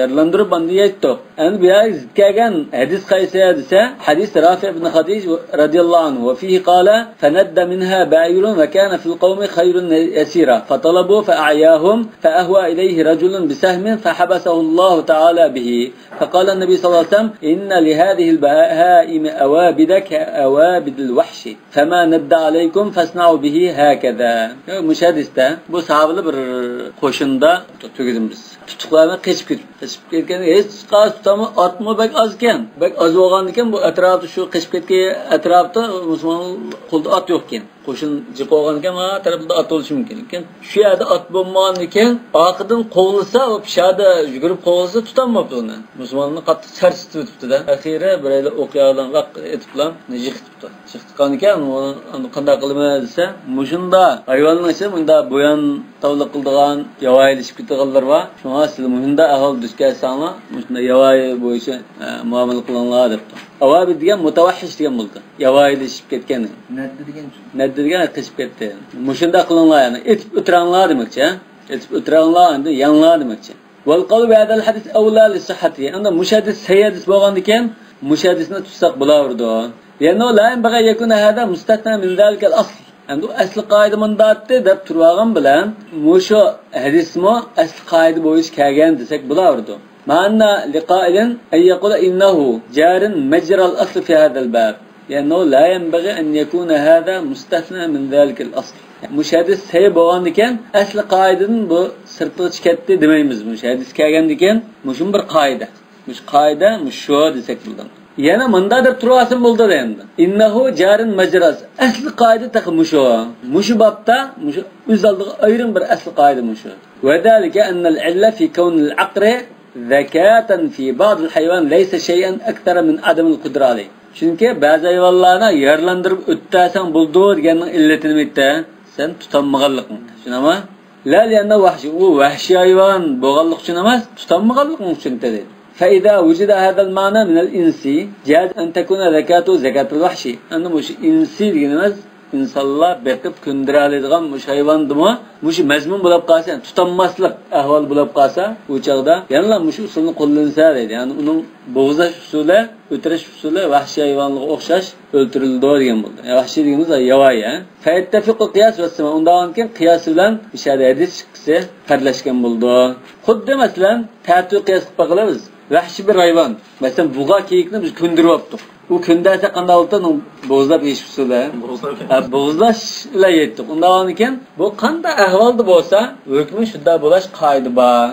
yarlandırıp bandi yetdi. Yani biraz kelgan hadis qaysi desa hadis Rafi ibn Khadij radhiyallohu anhu ve fihi qala fanadda minha ba'irun ve kana fil qawmi khayrun yasira fatalabu fa'ayahum fa'ahwa ilayhi rajulun bisahmin fahabasahu Allah ta'ala bihi فقال النبي صلى الله عليه وسلم إن لهذه البهائم أوابد كأوابد الوحش فما ند عليكم فاصنعوا به هكذا. Müşahediste bu sahabeler bir qo'shinda tugizim biz. Tutuqlarni qechib ketgan hech qas tutami atma bek az ekan. Bek az bo'lgan ekan bu atrofda shu qechib ketgan atrofda musulmon qo'lda at yo'q ekan. Qo'shin jiq olgan ekan, ha tarafda at bo'lishi mumkin ekan. Shu yerda at bo'lmagan ekan, oqidan qo'g'ilsa, o pishada yugurib qo'g'ilsa tutanmabdi uni. Musulmonni qattiq charsitib o'tibdi-da. Axiri biraylar o'qiyadan vaq etiblar, yiqitibdi. Yiqitgan ekan, uni qanday qilmaydi desa, mushunda hayvonning ichida bunda bo'yan tavliq qildigan, yovvoyilashib ketganlar bor. Shunga siz muhunda ahol duch kelsanglar, mushunda yovvoyi bo'yicha muomala qilinglar debdi. Avabi degan mutavahhish degan bo'ldi. Yovvoyilashib ketgan. Naddi degan qishib ketdi. Mushunda qilinglar, ya'ni etib o'tiranglar demakchi. Etib o'tiranglar, endi yanlar demakchi. Wal qawl bi hadal hadis awla li sihhati. Unda mushaddis sayyidis bo'lgan ekan, mushaddisni tutsak bo'lardi. Yani la yanbaghi yakuna hada mustatna min zalika al-asl. Endi asli qoida mundatdi deb turgan bilan, musho hadismo asli qoida bo'yicha kelgan desak bo'lardi. Ma'anna liqa'ilin ay yaqula innahu jarin majra al-asl fi hada al-bab. Yani la yanbaghi an yakuna hada mustatna min zalika al-asl. Mushahadis sayyi bo'lgan ekan, asli qoidaning bu sirtiga chiqadi demaymiz. Mushahadis kelgan ekan, mushum bir qoida. Mush qoida musho desak bo'ladi. Yana manda deb turasım bo'ldi endi. Innahu jarin majras. Asli qoida taqi musho. Mushu babda, mushu o'zaldiga ayrim bir asli qoida musho. Va dalika anna al-illa fi kawn al-aqr zakatan fi ba'd al-haywan laysa shay'an akthar min adam al-qudra alayh. Chunki ba'zi hayvonlarni yarlandirib o'ttasang bo'ldi deganning illatini aytdi. Sen tutanmaganlikni. Shunami? La lianna vahshi, u vahshi hayvon bo'lganlik uchun emas, tutanmaganlik uchun dedi. فإذا وجد هذا المعنى من الإنسي جاز أن تكون زكاته زكاة الوحشي. أنه مش إنسي دينمز insanlar bekip kunduraladigan mush hayvondimi mush mazmun bo'lib qolsa, tutanmaslik ahvol bo'lib qolsa, u chaqda yana mush usulni qo'llansa deydi. Ya'ni uning bo'g'izlash usuli, o'tirish usuli vahshiy hayvonga o'xshash o'ltirildi degan bo'ldi. Vahshiy deganimiz yovvoyi. Fa ittafiqu qiyas va sama. Undan keyin qiyos bilan ishada hadis chiqsa farlashgan bo'ldi. Xuddi masalan, ta'tu qiyas qilib qilamiz. Vahshiy bir hayvon. Masalan, buğa kiyikni biz kundirib oldik. U kundasa qanday bo'ldi? Bo'g'izlab yeyish usuli. Bo'g'izlashla yetdik. Undan keyin bu qanday ahvolda bo'lsa, hukmi shunda bo'lash qoida bor.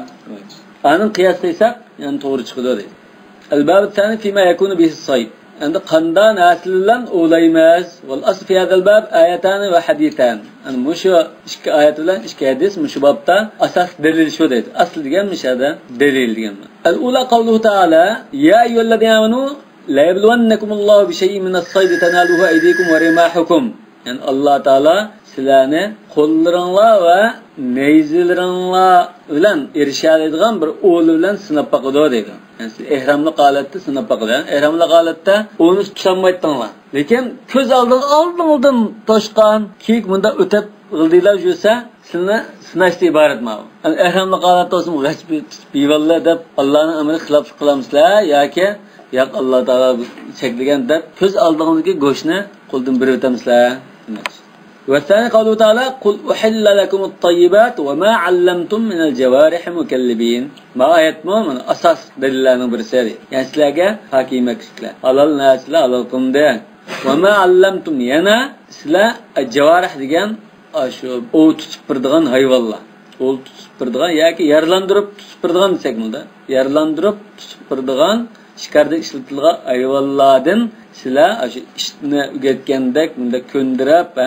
Aning qiyos qilsak, yani to'g'ri chiqadi deydi. Al-bab tsani fima yakunu bihi as-sayd. Endi qanday naslidan o'laymiz? Val asl fi hadal bab ayatan va hadithan. Ani mushu ikki oyat bilan ikki hadis mushu babda asas dalil shu deydi. Asl degan mishada dalil degan. Al-ula qawluhu ta'ala ya ayyuhallazina amanu la yabluwannakumullahu bi shay'in min as-sayd tanaluhu aydikum wa rimahukum. Yani Allah Taala sizlarni qo'llaringlar va neyzilaringlar bilan erishadigan bir o'li bilan sinab baqadi deydi. Yani siz ihramli holatda sinab baqadi. Ihramli holatda o'ni tutolmaydinglar. Lekin ko'z oldingizdan toshqan kiyik bunda o'tib g'ildiylar yursa, sizni sinashdan iborat ma'lum. Yani ihramli holatda o'zim g'achib bivallar deb Allohning amri xilof qilamizlar yoki yo'q Alloh taolo cheklagan deb ko'z oldingizga go'shtni qo'ldan berib o'tamizlar demoqchi. والثاني قوله تعالى قل أحل لكم الطيبات وما علمتم من الجوارح مكلبين ما آيات من أساس دليلنا برسالة يعني سلاجة حكيمك سلا على الناس لا على القمدة وما علمتم ينا سلا الجوارح ديان أشو أو تسبردغان هاي والله أو تسبردغان يعني يرلاندرب تسبردغان سكملدا يرلاندرب تسبردغان شكرد إشلتلغا أي والله دين سلا أشو إشتنا ügetgendek bunda köndürüp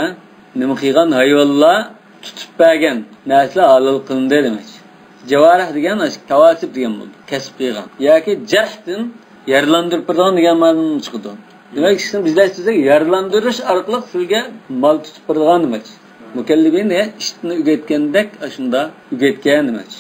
nimxigan hayvonlar tutib bergan narsa halol qilindi demak. Javarih degan tavasib degan bo'ldi. Kasb qilgan yoki jarhdan yarlandirib turgan degan ma'no chiqdi. Demak, ishni bizlar sizga yarlandirish orqali sizga mol tutib turgan demak. Mukallibin ne ishni ugetgandek shunda ugetgan demak.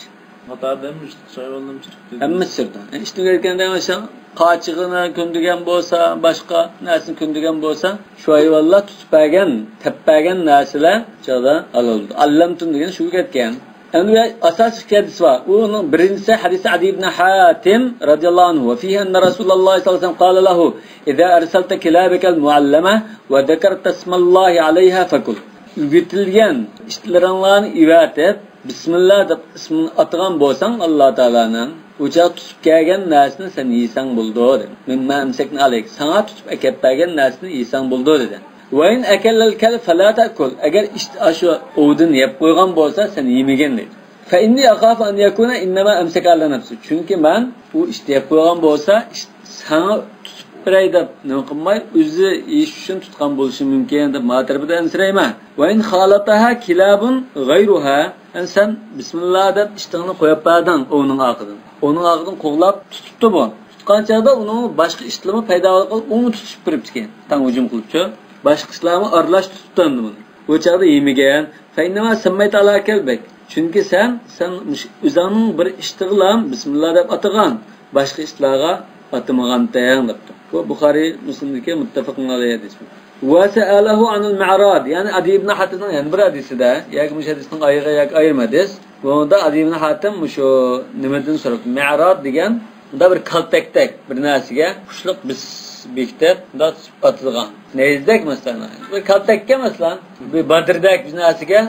Hata demiş, hayvanlar çıktı. Hamma sirda. İşni ugetganda mesela qaçığını köndügen bolsa, başqa narsani köndügen bolsa, şu hayvanlar tutib bergan, tepbergan narsalar joda aloldi. Allamtum degan shu ketgan. Endi asosiy hadis var. Uning birinchisi hadis Adi ibn Hatim radhiyallohu anhu va fihi anna Rasululloh sallallohu alayhi vasallam qala lahu: "Idza arsalta kilabaka al-muallama wa dhakarta ismallahi alayha fakul." Ügetilgan ishlaringlarni ivatib, bismillah deb ismini atgan bo'lsang Alloh taolaning o'cha tutib kelgan narsani sen yesang bo'ldi dedi. Mimma amsakna alayk. Sana tutib akab bergan narsani yesang bo'ldi dedi. Va in akallal kal fala ta'kul. Agar shu ovdin yeb qo'ygan bo'lsa sen yemagan dedi. Fa inni akhafu an yakuna inma amsaka ala nafsi. Chunki men u yeb qo'ygan bo'lsa sana tutib biray deb nima qilmay o'zi yeyish uchun tutgan bo'lishi mumkin deb matarbidan ansirayman. Va in khalataha kilabun ghayruha. Sen bismillah deb ishtingni qo'yib berding o'ning oqidan. Onun ağzını qo'g'lab tutibdi bu. Tutgan chaqda uning boshqa ishlari paydo qilib, uni tutib turibdi ekan. Tan hujum qilibchi. Boshqa ishlarni aralash tutibdi buni. Bu chaqda yemagan. Faynama sammayta ala kalbak. Chunki sen o'zingning bir ishtig'lam bismillah deb atagan, boshqa ishlarga atamagan tayang debdi. Bu Buxoriy Muslimdagi muttafaqun alayhi hadis. Wa sa'alahu anil mi'rad. Yani Adi ibn Hatimning yani bir hadisida, yoki bu hadisning ayirmadiz. Bunda Adi ibn Hatim şu nimadan so'rab, mi'rad degan unda bir kaltakdak bir narsaga xushliq biz bektib, unda atilgan. Nezdek masalan, bir kaltakka masalan, bir badrdak bir narsaga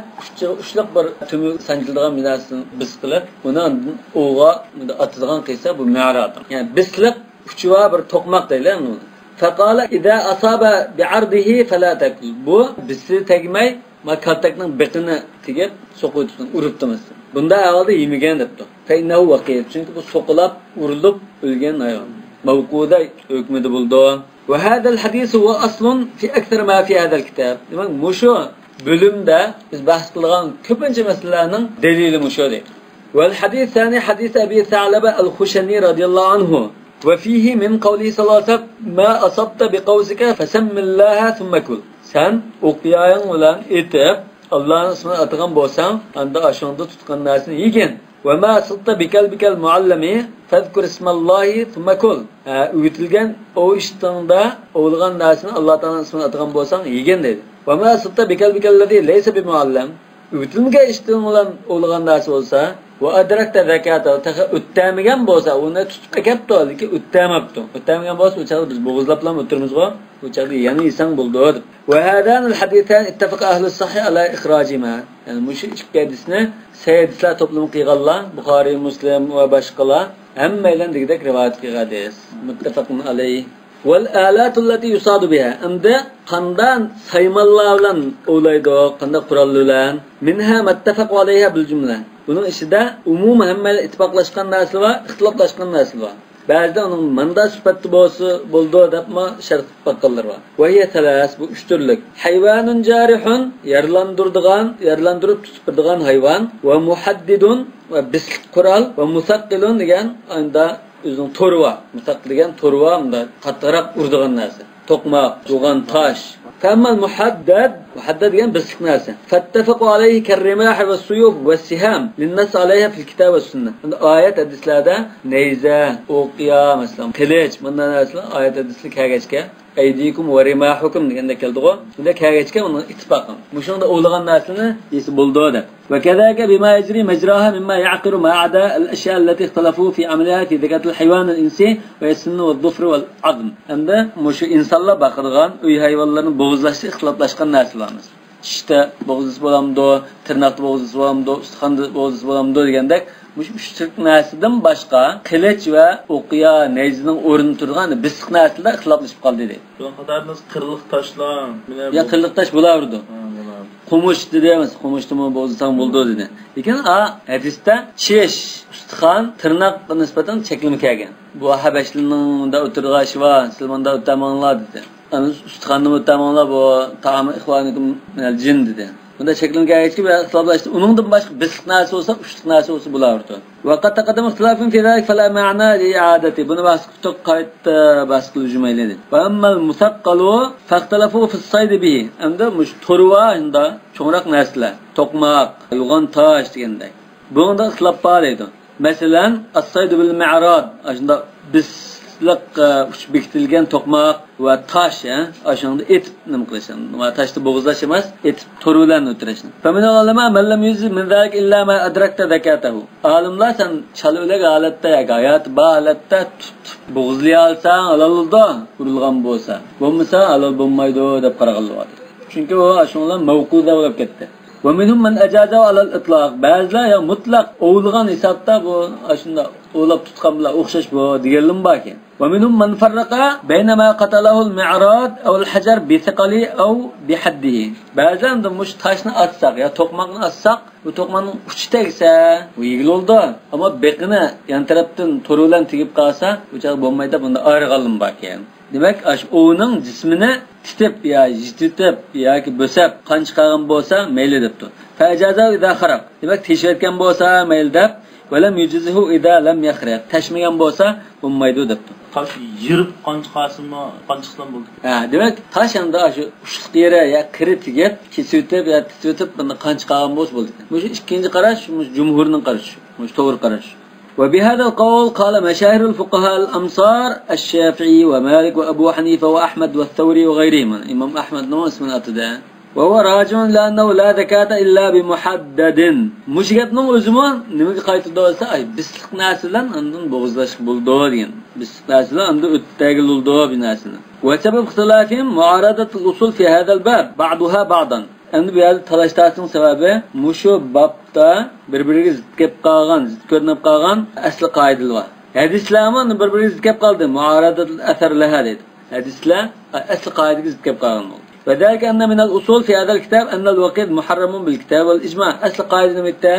xushliq bir tumi sanjilgan bir narsani biz qilib, uni o'g'a atilgan qilsa bu mi'rad. Yani bizliq uchiva bir to'qmoq deylar uni. Faqala idza asaba bi'ardihi fala takul. Bu bizi tegmay ma kaltakning biqini tegib so'qitsin, uribdimiz. Bunda avvalda yemagan debdi. Faynahu vaqiyat. Chunki bu so'qilab, urilib o'lgan hayvon. Mavquda hukmida bo'ldi. Va hadal hadis huwa aslun fi akthar ma fi hadal kitab. Demak, mushu bo'limda biz bahs qilgan ko'pincha masalalarning dalili mushu deydi. Wal hadis thani hadis Abi Tha'laba al-Khushani radhiyallohu anhu. Wa fihi min qawlihi sallallahu alayhi wasallam ma asabta biqawsika fasammillaha thumma kul. Sen o'qiyayın bilan etib Allah'ın ismini atgan bo'lsang, anda ashonda tutgan narsani yegin. Va ma sulta bikalbikal muallimi fazkur ismallahi thumma kul. Üyitilgan o ishtingda o'lgan narsani Alloh taolaning ismini atgan bo'lsang yegin dedi. Va ma sulta bikalbikallazi laysa bimuallim. Üyitilgan ishting bilan o'lgan narsa bo'lsa, va adrakta zakata o'tamagan bo'lsa, uni tutib akapti, lekin o'tamabdi. O'tamagan bo'lsa, o'chaqda biz bo'g'izlablam o'tirmizga, o'chaqda yana yesang bo'ldi. Va hadan al-hadithan ittafaqa ahli sahih ala ikhrajima. Yani mush ikki hadisni sayyidlar to'plami qilganlar, Buxoriy, Muslim va boshqalar hammalar degdek rivoyat qilgan hadis. Muttafaqun alayhi. Wal alatu allati yusadu biha. Unda qandan saymallar bilan o'laydi, qanday qurollar minha muttafaq alayha bil jumla. Bunun içinde umuman hamma ittifoqlashgan narsa va ixtiloflashgan narsa bor. Ba'zida uning manda sifatli bo'ldi debmi shart qilganlar bor. Va hiya talas bu uch turlik. Hayvanun jarihun yarlandirib tutib turadigan hayvon va muhaddidun va bisliq qurol va musaqqilun degan unda o'zining to'rva, musaqqil degan to'rva unda qattiqroq uradigan narsa. To'qmoq, yo'g'on tosh. فأما المحدد degan bisliq narsa. Fattafaqu alayhi karrimah va suyuf va siham linnas alayha fil kitab va sunnah. Oyat hadislarda neyza, o'qiya, masalan, qilich, bunday narsalar oyat hadislar kelgachga aydikum va rimahukum deganda keldi-ku. Bunda kelgachga uni ittifoqim. Mushunda o'lgan narsani yesi bo'ldi deb. Va kadaka bima yajri majraha mimma yaqiru ma'ada al-ashya allati ikhtalafu fi amaliha fi zakat al-haywan al-insi va as-sunn va al-dhufr va al-'azm. Endi mushu insonlar baqirgan uy hayvonlarning bo'g'izlashi ixtiloflashgan narsalarimiz. tishda bo'g'izlisi bo'lamdi, tirnoqda bo'g'izlisi bo'lamdi, ustixonda bo'g'izlisi bo'lamdi degandek uch turk narsadan boshqa qilich va o'qiya nayzining o'rni turgan bisiq narsalar ixtiloflashib qoldi deydi. Bunun qatorida qirliq toshlar, ya qirliq tosh bo'lardi. Qumush dedimiz, qumushni bo'zsang bo'ldi dedi. Lekin hadisda chesh, ustixon, tirnoq nisbatan cheklimi kelgan. Bu Habashlining da o'tirgan shiva, Silmonda o'tamanlar dedi. Ana ustixonni o'tamanlar bu ta'ami ixvanikum minal jin dedi. Bunda cheklim kelgachki bir ixtiloflashdi. Uningdan boshqa bisiq narsa bo'lsa, ushliq narsa bo'lsa bo'lardi. Vaqat taqaddam ixtilofin fi zalik fala ma'na li i'adati. Buni basqitib qayta basqil jumayla dedi. Va ammal musaqqalu faqtalafu fi as-sayd bihi. Endi mush turva inda cho'ngroq narsalar, to'qmoq, yo'g'on tosh degandek. Bunda ixtilof bor edi. Masalan, as-sayd bil ma'rad, shunda bisliq uch bekitilgan to'qmoq va tosh, o'shanda etib nima qilishgan. Va toshni bo'g'izlash emas, etib turuvlarni o'tirishni. Faminal ulama man lam yuzi min zalik illa ma adrakta zakatahu. Olimlar sen chaluvlik holatda yoki hayot ba holatda bo'g'izlay olsang halolda urilgan bo'lsa, bo'lmasa halol bo'lmaydi deb qaraganlar. Chunki u ashunlar mavquda bo'lib ketdi. Ve minhum men ecaza alal itlaq. Bazılar ya mutlaq oğulgan hesapta bu aslında oğlap tutkan bilan o'xshash bu deganlim borki. Ve minhum men farraqa bayna ma qatalahu al-mi'rad aw al-hajar bi thiqali aw bi haddihi. Bazılar da mush toshni atsak ya to'qmoqni atsak, bu to'qmoqning uchi tegsa, bu yigil oldu. Ama beqini yan tarafdan to'rulan tegib qolsa, uchoq bo'lmaydi, bunda ayrig'alim borki. Demek onun cismini titip ya jititip yoki bo'sab qon chiqargan bo'lsa mayli debdi. Fajaza idza kharaq. Demek teshayotgan bo'lsa mayli deb, valam yujzihu idza lam yakhraq. Tashmagan bo'lsa bo'lmaydi debdi. Tosh yirib qon chiqarsinmi, qon chiqsan bo'ldi. Demek tash endi shu ushliq yeri ya kiri tegib, kesitib ya titib buni qon chiqargan bo'lsa bo'ldi. Bu ikkinchi qarash, jumhurning qarashi, to'g'ri qarash. وبهذا القول قال مشاهير الفقهاء الأمصار الشافعي ومالك وأبو حنيفة وأحمد والثوري وغيرهم. إمام أحمد نوس من أتداء وهو راجع لأنه لا زكاة إلا بمحدد. مشكلتنا أزمان نمك قايت الدولة أي بسلق ناسلا عندن بغزلاش بلدورين بسلق ناسلا عندن اتاقل الدول بناسلا. وسبب اختلافهم معارضة الأصول في هذا الباب بعضها بعضا. Endi bu yerda talashtasning sababi mushu babda bir-biriga zid kelib qolgan, zid ko'rinib qolgan asli qoidalar bor. Hadislarni bir-biriga zid kelib qoldi, muaradatul asarlaha dedi. Hadislar asli qoidaga zid kelib qolgan bo'ldi. وذلك أن من الأصول في هذا الكتاب أن الوقيد محرم بالكتاب والإجماع. أصل قاعدة متى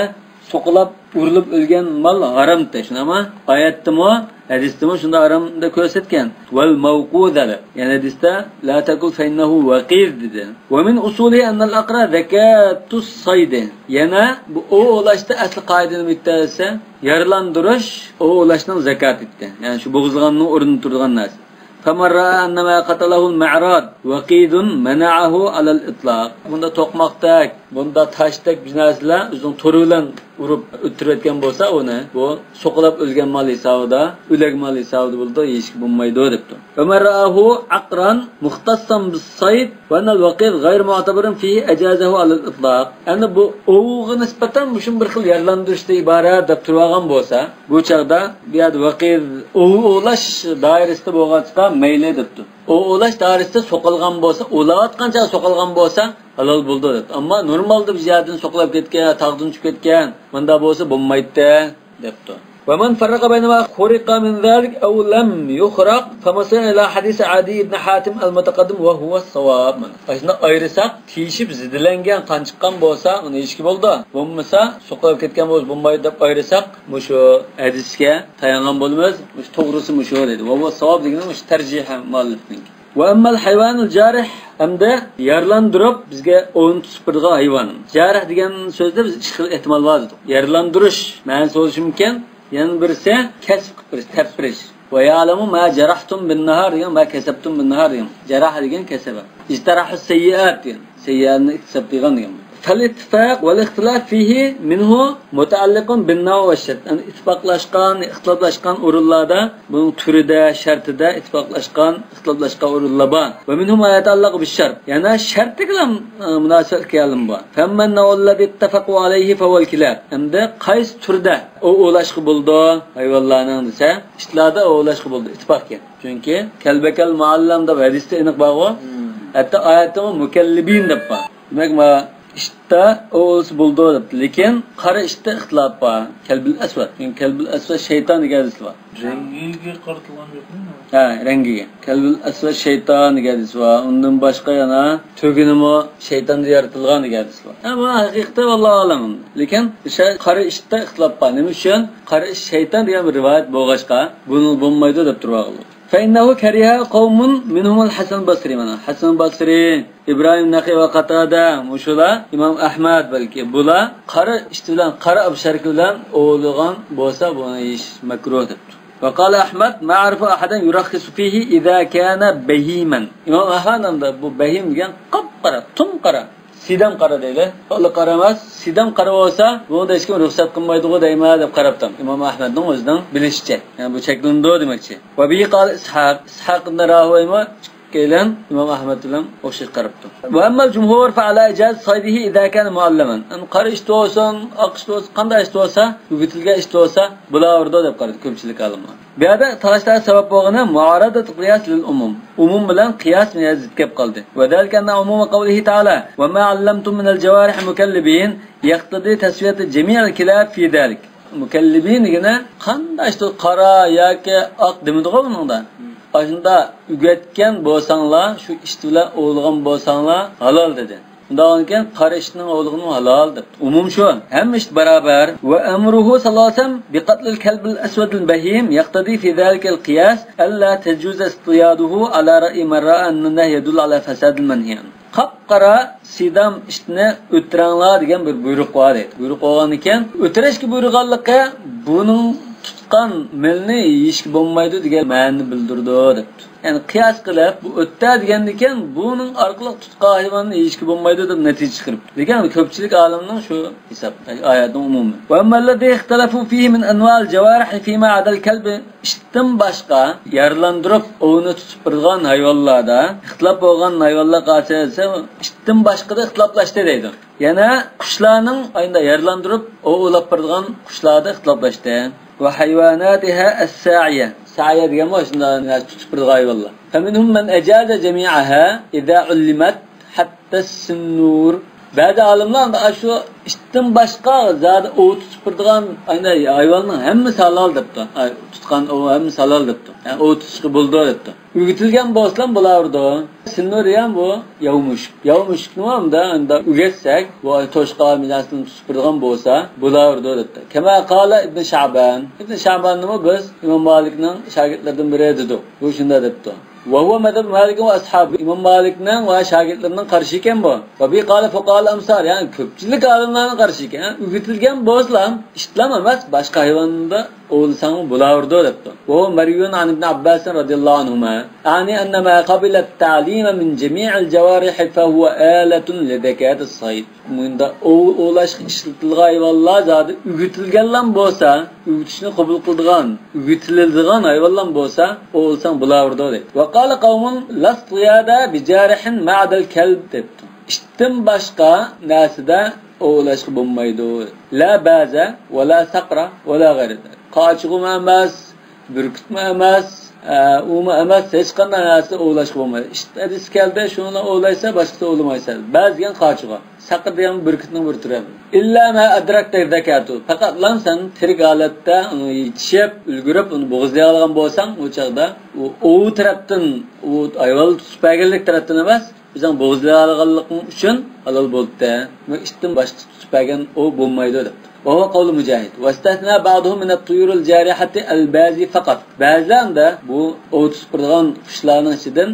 soqilab urilib o'lgan mol haramda. Shunama oyatdimi, hadisdimi shunda haramda ko'rsatgan. Wal mawqudala. Yani hadisda la taqul fa innahu waqid dedi. Wa min usuli anna al-aqra zakatus sayd. Yana bu o'lashda asl qoidani bittasi yaralandirish o'lashning zakat etdi. Yani shu bo'g'izlanning o'rnida turgan narsa. فمن رأى أن ما قتله المعراض وقيد منعه على الإطلاق. Bunda to'qmoqdak, bunda toshdak narsalar o'zining to'rulan urib o'tirayotgan bo'lsa, uni bu so'qilab o'lgan mol hisobida, o'lik mol hisobida bo'ldi, hech bo'lmaydi debdi. فمن رآه عقرا مختصا بالصيد وأن الوقيد غير معتبر فيه أجازه على الإطلاق. Endi bu o'g'i nisbatan mushun bir xil yarlantirishda iborat deb turgan bo'lsa, bu chaqda bu yerda vaqid o'g'lash doirasida bo'lgancha mayli debdi. O'lash doirasida so'qilgan bo'lsa, o'layotgancha so'qilgan bo'lsa halol bo'ldi debdi. Ammo normalda bir yerdan so'qilib ketgan, tog'dan tushib ketgan, bunda bo'lsa bo'lmaydi debdi. ومن فرق بين ما خرق من ذلك أو لم يخرق فمثلا إلى حديث عدي بن حاتم المتقدم وهو الصواب. Aslında ayırsak, tiyişip zidilengen, kan çıkan bolsa, onu ilişki boldu. Bulmasa, sokup ketken bolsa, bulmayı da ayırsak, bu şu hadiske tayangan bolmaz, bu doğrusu mu şu dedi. وهو الصواب degeni bu tercih muallifning. وأما الحيوان الجارح hamda yarlandırıp bizge oyun tutup hayvan. Jarih degan sözde biz ikki xil ehtimol bor edi. Yarlandirish ma'nosi bo'lishi mumkin. Yani birisi kesb qilish, tepirish. Ve ya'lamu ma jarahtum bin nahar degan, ma kasabtum bin nahar degan. Jarah degan kasaba. İstirahu sayyiat degan. Sayyiatni iktisab degan degan. فالاتفاق والاختلاف فيه منه متعلق بالنوع والشرط. Yani ittifaqlashgan, ixtiloflashgan o'rinlarda, buning turida, shartida ittifaqlashgan, ixtiloflashgan o'rinlar bor. Va minhum ma yata'allaqu bish-shart. Yani shart bilan munosabat kelgan bor. Famman nawallati ittafaqu alayhi fa wal kilab. Endi qaysi turda o'lashqi bo'ldi hayvonlarning desa, ishlarda o'lashqi bo'ldi, ittifoq kelgan. Chunki kalbakal muallam deb hadisda aniq bor. Hatta oyatda mukallibin deb bor. Demek ma işte o'zi bo'ldi debdi. Lekin qora ishda ixtilof bor. Kalbil asvad. Çünkü kalbil asvad shayton deganisi bor. Rengiga qaratilgan yo'qmi? Ha, rengiga. Kalbil asvad shayton deganisi bor. Undan boshqa yana to'ginimi shayton yaratilgan deganisi bor. Ha, bu haqiqatda vallohu alam. Lekin qora ishda ixtilof bor. Nima uchun? Qora ish shayton degan bir rivoyat bo'lg'achqa, buni bo'lmaydi deb turibdi. فإنه كره قوم منهم الحسن البصري mana Hasan Basri, İbrahim Nakhi ve Qatada, muşula İmam Ahmad belki bular qara ishti bilan qara absharki bilan o'g'ilgan bo'lsa buni ish makruh debdi. Ve qala Ahmad ma arifu ahadan yurakhisu fihi idza kana bahiman. İmam Ahmad da bu bahim degan qop-qora, tum-qora sidam qara deydi. O'li qaramas, sidam qara bo'lsa, bunda hech kim ruxsat qilmaydi-ku deyma deb qarabdim. Imom Ahmadning o'zidan bilishicha. Yani bu cheklandi demakchi. Va bi qal Ishaq ibn Rahoyma kelan İmam Ahmad bilan o'xshash qarabdi. Va amma jumhur fa ala ijaz saydihi idza kana muallaman. An qara ishti olsin, aqishti olsin, qanday ishti olsa, yugitilgan ishti olsa, bular orada deb qaradi ko'pchilik olimlar. Bu yerda talashlar sabab bo'lgani muaradat qiyas lil umum. Umum bilan qiyas mezit kelib qoldi. Va dalika anna umum qawlihi ta'ala va ma 'allamtum min al-jawarih mukallibin yaqtadi taswiyat jami' al-kilab fi dalik. Mukallibin degani qanday ishti qara yoki oq demidi-ku buningda. Aslında ügetken bo'lsanglar, şu ishti bilan o'g'ilgan bo'lsanglar halol dedi. Undan keyin qara ishning o'g'ilgani halol deb. Umum shu, hamma ish barobar. Va amruhu sallallohu alayhi vasallam bi qatl al-kalb al-aswad al-bahim yaqtadi fi dhalika al-qiyas alla tajuz istiyaduhu ala ra'i man ra'a annahu yadullu ala fasad al-manhiyan. Qap-qara sidam ishni o'tiranglar degan bir buyruq bor edi. Buyruq olgan ekan, o'tirishga buyurganlikqa buning tutqan milni yeyishga bo'lmaydi degan ma'noni bildirdi debdi. Yani qiyas qilib bu o'tda degan ekan, buning orqali tutqan hayvonni yeyishga bo'lmaydi deb natija chiqarib. Lekin ko'pchilik olimning shu hisob oyatning umumi. Va amalladi ixtalafu fihi min anwa'il jawarih fi ma adal kalb ishdan boshqa yarlandirib o'g'ini tutib turgan hayvonlarda ixtilof bo'lgan hayvonlar qachasa ishdan boshqa da ixtiloflashdi deydi. Yana qushlarning ayında yarlandirib o'g'ilab turgan qushlarda ixtiloflashdi. Ve hayvanatiha as-sa'iya. Sa'iya degan bu shunday tutib turgan hayvonlar. Faminhum man ajaza jami'aha idza ullimat hatta as-sunnur. Ba'zi olimlar shu ishdan boshqa zot o tutib turgan hayvonning hammasi halol debdi. Tutgan o hammasi halol debdi. Yani o tutishga bo'ldi debdi. Ügetilgan bo'lsa bo'lardi. Sunnur ham bu yovmush. Yovmushni hamda ügetsak, bu to'shqa mijasini tutib turgan bo'lsa bo'lardi debdi. Kama qala Ibn Sha'ban. Ibn Sha'banni biz İmam Malikning shogirdlaridan biri dedi. Bu shunda debdi. Ve huve medhab Malik ve ashabı. İmam Malik'nin ve şagirdlerinden karşı iken bu. Ve bir kâle fokâl amsar. Yani köpçülük alimlerine karşı iken. Ügetilgen bozlan işlememez. Başka hayvanında oğulsanı bulavurdu depti. Ve huve meriyun an İbn Abbas radiyallahu anhuma. Yani ennema kabilet ta'lime min cemi'il cevarihi fehuve âletun ledekâtis sayid. Bunda oğulaş işletilgan hayvanlar zaten ügetilgenlen bolsa, ügetişini kabul kıldıgan, ügetilildigan hayvanlan bolsa, oğulsan bulavurdu depti. Qala qavmun lastiyada bijarihin ma'dal kalb debdi. İşten başqa nasida o'g'lashga bo'lmaydi. La baza va la saqra va la g'ayri. Qochig'im emas, burkutma emas, uma emas, hech qanday narsa o'g'lashga bo'lmaydi. Hadis keldi, shuni o'g'laysa boshqa o'g'lamaysa. Ba'zigan qochig'i, saqr degan burkutning bir turi. İlla ma adrakta zakatu. Faqat lan sen tirik holatda uni yetishib, ulgurib, uni bo'g'izlay olgan bo'lsang, o chaqda u tarafdan, u ayol tutpaganlik tarafdan emas, bizning bo'g'izlay olganlik uchun halol bo'ldi. Va ishdan boshqa tutpagan o bo'lmaydi deb. Ve huve kavlu Mücahid. Ve istesna ba'duhu min at-tuyurul jarihati al-bazi faqat. Ba'zan da bu otus pırgan kuşlarning ichidan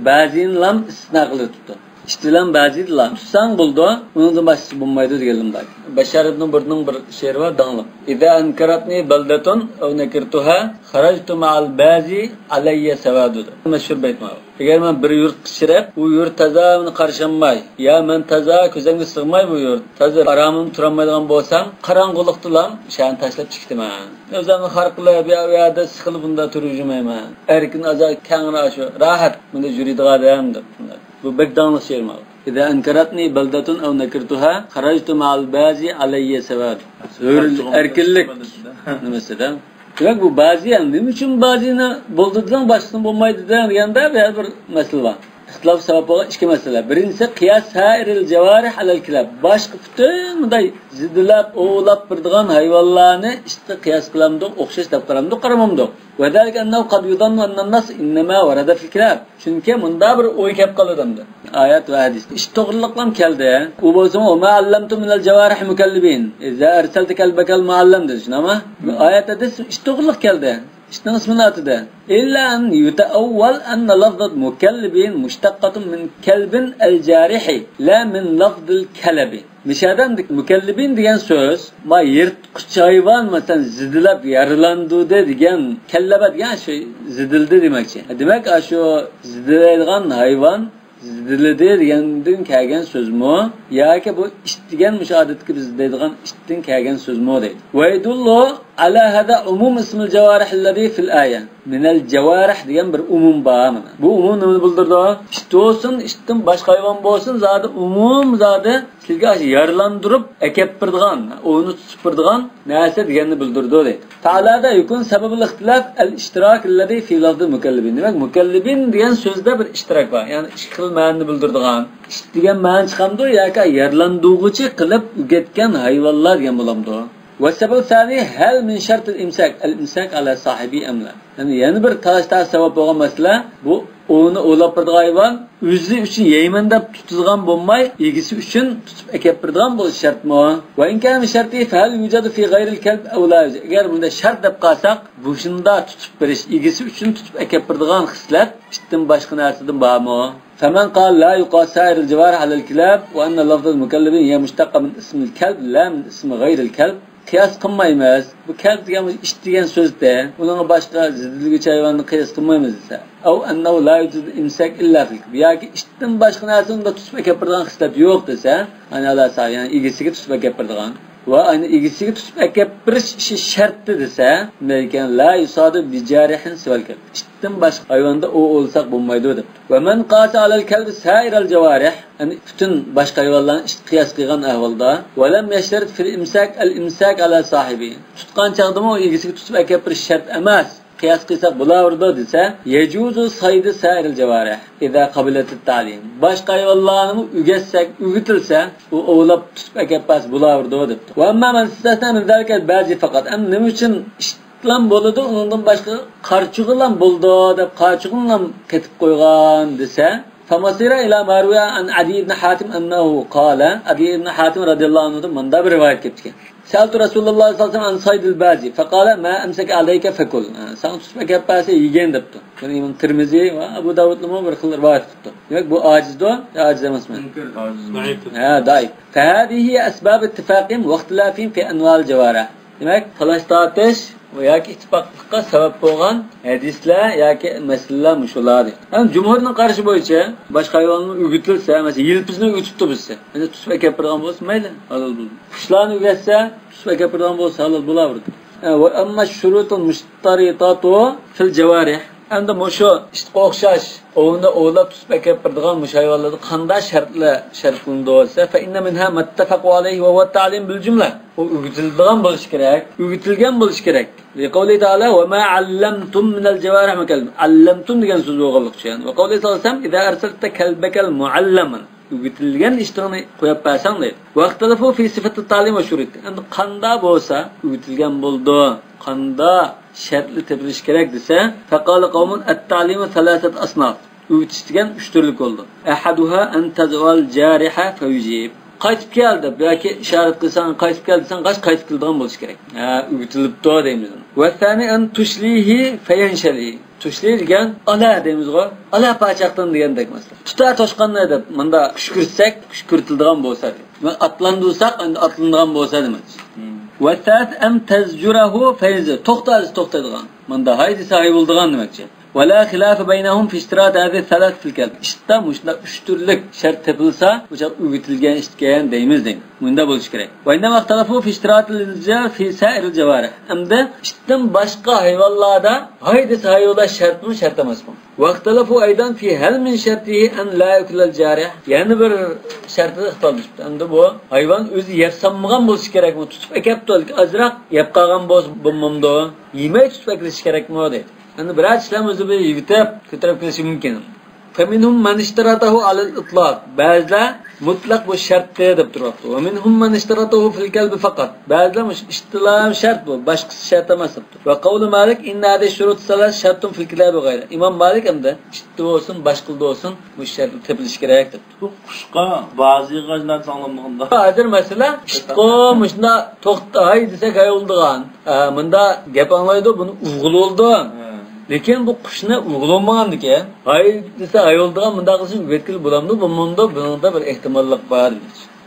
ba'zin lam istisna qilib tutdi. İştilan ba'zin lam tutsan buldu, undan boshqa bo'lmaydi deganlar bor. Bashar ibn Burning bir she'ri bor, danglab. Idza ankaratni baldatun aw nakirtuha kharajtu ma'al bazi alayya sawadu. Mashhur bayt ma. Eğer men bir yurt qishirib, u yurt tazamni qarshamay, ya men taza ko'zimga sig'may bu yurt. Taza aramim turolmaydigan bo'lsam, qorong'ulikdilam, shani tashlab chiqdiman. O'zimni xarqlab, bu yerda siqilib bunda turujmayman. Erkin azar kangra shu, rahat bunda yuradigan odam deb. Bu bekdanlı şiir mal. İza ankaratni baldatun aw nakirtuha kharajtu ma'al bazi alayya sawad. Erkinlik nimesida? Demek bu bazi yani nima uchun bazini bo'ldirdan boshqasini bo'lmaydi deganda bir masala bor. ixtilof sabab bo'lgan ikki masala. Birinchisi qiyas sairil jawarih alal kilab. Boshqa butun bunday zidlab, o'lab birdigan hayvonlarni işte qiyas qilamdi, o'xshash deb qaramdi, qaramamdi. Va zalika annahu qad yudannu anna an-nas inma warada fil kilab. Chunki bunda bir o'y kelib qoladimdi. Oyat va hadis. Ish to'g'riliqlam keldi. U bo'lsa, "O ma allamtu minal jawarih mukallibin. Iza arsalta kalbakal muallam" dedi. Nima? Oyatda ish to'g'riliq keldi. İşte ismini atıda. İlla an yuta'awwal anna lafzat mukallibin mushtaqqatun min kalbin el-jarihi la min lafzil kalabi. Nişadandik mukallibin degan so'z, ma yirtqich hayvon masalan zidilab yaralandu degan kallaba degan şey zidildi demakchi. Demak, shu zidilaydigan hayvon zidildi degandan kelgan so'zmi yoki bu ish degan mushodatga biz deydigan ishdan kelgan so'zmi deydi. Va yadullu ala hada umum ismil jawarih alladhi fil aya. Min al jawarih degan bir umum bor mana. Bu umum nima bildirdi? İşte olsun, ishdan boshqa hayvon bo'lsin, zodi umum zodi sizga yaralandirib akab birdigan, o'yini tutib birdigan narsa deganni bildirdi deydi. Ta'alada yukun sababul ixtilof al ishtirak alladhi fi lafzi mukallibin. Demak, mukallibin degan so'zda bir ishtirak bor. Ya'ni ikki xil ma'noni bildirdigan. Ish degan ma'no chiqamdi yoki yaralanduvchi qilib ugetgan hayvonlar degan bo'lamdi. والسبب الثاني هل من شرط الامساك على صاحبي ام لا. Yani bir talash sabab bo'lgan masala bu onu o'lab birdigan hayvon o'zi uchun yeyman deb tutilgan bo'lmay, egisi uchun tutib akab birdigan bo'lish shartmi? Va in kana sharti fa hal yujadu fi ghayril kalb aw la. Agar bunda shart deb qalsak, bu shunda tutib berish, egisi uchun tutib akab birdigan xislat ishdan boshqa narsadan bormi? فمن قال لا يقاس سائر الجوارح على الكلاب وأن لفظ المكلبين هي مشتقة من اسم الكلب لا من اسم غير الكلب. Qiyas qilmaymiz. Bu kalb degan ish degan so'zda, ularga boshqa zidilgich hayvonni qiyas qilmaymiz desa. Aw annahu la yujid imsak illa fil kalb. Yoki ishdan boshqa narsani tutib akapirdigan xislat yo'q desa, ana alasa, ya'ni egisiga tutib akapirdigan va ayni egisiga tutib akapirish ishi shartdir desa, lekin la yusadu bi jarihin sival kalb. Ishdan boshqa hayvonda o o'lsaq bo'lmaydi deb. Va man qasa alal kalb sa'ir al jawarih, ya'ni bütün boshqa hayvonlarni qiyas qilgan ahvolda va lam yashtarit fil imsak al imsak ala sahibi. Tutgan chaqdimi o egisiga tutib akapirish shart emas. Qiyas qilsak bo'laverdi desa, yajuzu saydi sa'ir al jawarih idza qabilat at ta'lim. Boshqa hayvonlarni ugatsak, ugitilsa, u o'lab tutib akappas bo'laverdi debdi. Va amma man istasna min zalika ba'zi faqat. Am nima uchun lan bo'ladi, undan boshqa qarchug'ilan bo'ldi deb qarchug'ilan ketib qo'ygan desa, famasira ila marwiya an Adi ibn Hatim annahu qala, Adi ibn Hatim radhiyallohu anhu manda bir rivoyat kelibdi. Saltu Rasululloh sallallohu alayhi vasallam an saydil bazi faqala ma amsaka alayka fakul. San tutib kapasi yegan debdi. Buni Imom Tirmiziy va Abu Davudning bir xil rivoyat qildi. Demak bu ojizdo, ojiz emasmi? Ha, daif. Fa hadihi asbab ittifaqin wa ikhtilafin fi anwal jawarih. Demak, talash tortish yoki ittifoqlikqa sabab bo'lgan hadislar yoki masalalar mushular. Ham jumhurning qarashi bo'yicha boshqa hayvonni ugitilsa, masalan, yilpizni ugitibdi bizsa, ana tutib akapirgan bo'lsa mayli, halol bo'ladi. Qushlarni ugatsa, tutib akapirgan bo'lsa halol bo'laveradi. Va amma shurutul mushtaritatu fil jawarih. Endi mushu ishqa o'xshash o'yinda o'ylab tutib akapirgan mush hayvonlarda qanday shartlar shartlanadi bo'lsa, fa inna minha muttafaqu alayhi va huwa ta'lim bil jumla. U ugitilgan bo'lish kerak, ugitilgan bo'lish kerak. Qavli ta'ala va ma 'allamtum min al-jawarih makal. 'Allamtum degan so'z o'g'irliqchi. Va qavli ta'ala idza arsalta kalbakal mu'allaman. Ugitilgan ishlarni qo'yib bersang deydi. Vaqtlafu fi sifati ta'lim va shurut. Endi qanday bo'lsa ugitilgan bo'ldi, qanday shartli tepilish kerak desa, faqala qawmun at-ta'limu thalathat asnaf. Ugitish degan 3 turlik bo'ldi. Ahaduha an tazwal jariha fayujib. Qaytib keldi yoki ishorat qilsang, qaytib keldisan, qaytib keladigan bo'lish kerak. Ugitilibdi deymiz. Va thani an tushlihi fayanshali. Tushli degan ala deymiz-ku. Ala pachaqdan degandek masalan. Tuta toshqanni deb menda kushkirtsak, kushkirtiladigan bo'lsa deydi. Atlandursak, atlanadigan bo'lsa demak. Va tat am tazjurahu fayz. To'xtaydigan. Menda haydi sahiy bo'ldigan demakchi. ولا خلاف بينهم في اشتراط هذه الثلاث في الكلب. İşte muşla 3 türlük şart tepilsa, uçak üretilgen iştken deyimiz deyim. Bunda buluş gerek. Ve indem ahtalafu fi iştiratil ilca fi sair jawarih. Amda işten başka hayvanlarda haydi hayvanda şart mı, şart emas mı? Ve ahtalafu aydan fi hal min şartihi en la yuklal jarih. Yani bir şartı ixtilaf etdi. Amda bu hayvan o'zi yersanmagan bo'lish kerakmi? Tutib akapti, azroq yeb qolgan bo'lmamdi. Yemay tutib akilish kerakmi deydi. Endi biroz ishlar o'zi bir yigitib ko'tarib kelishi mumkin. فَمِنْهُمْ مَنْ اِشْتَرَطَهُ عَلَى الْاِطْلَاقِ Bazılar mutlak bu şart diye de duraptı. وَمِنْهُمْ مَنْ اِشْتَرَطَهُ فِي الْكَلْبِ fakat. Bazılar iştilam şart bu. Başkası şart demez. Ve kavlu Malik inna hadi şurut salat şartun fil kilabi gayre. İmam Malik hem de iştilam olsun, başkılda olsun bu şartı tepiliş gerektir. Bu kuşqa bazı yığaclar anlamında. Hazır mesela iştiqo muşna toqta hay desek hay oldugan. Bunda gap anlaydı bunu uygulu oldu. Lekin bu qushni uyg'lonmagan ekan. Hay desa hay oldigan bunda qilsin vetkil bo'lamdi. Bunda bir ehtimollik bor.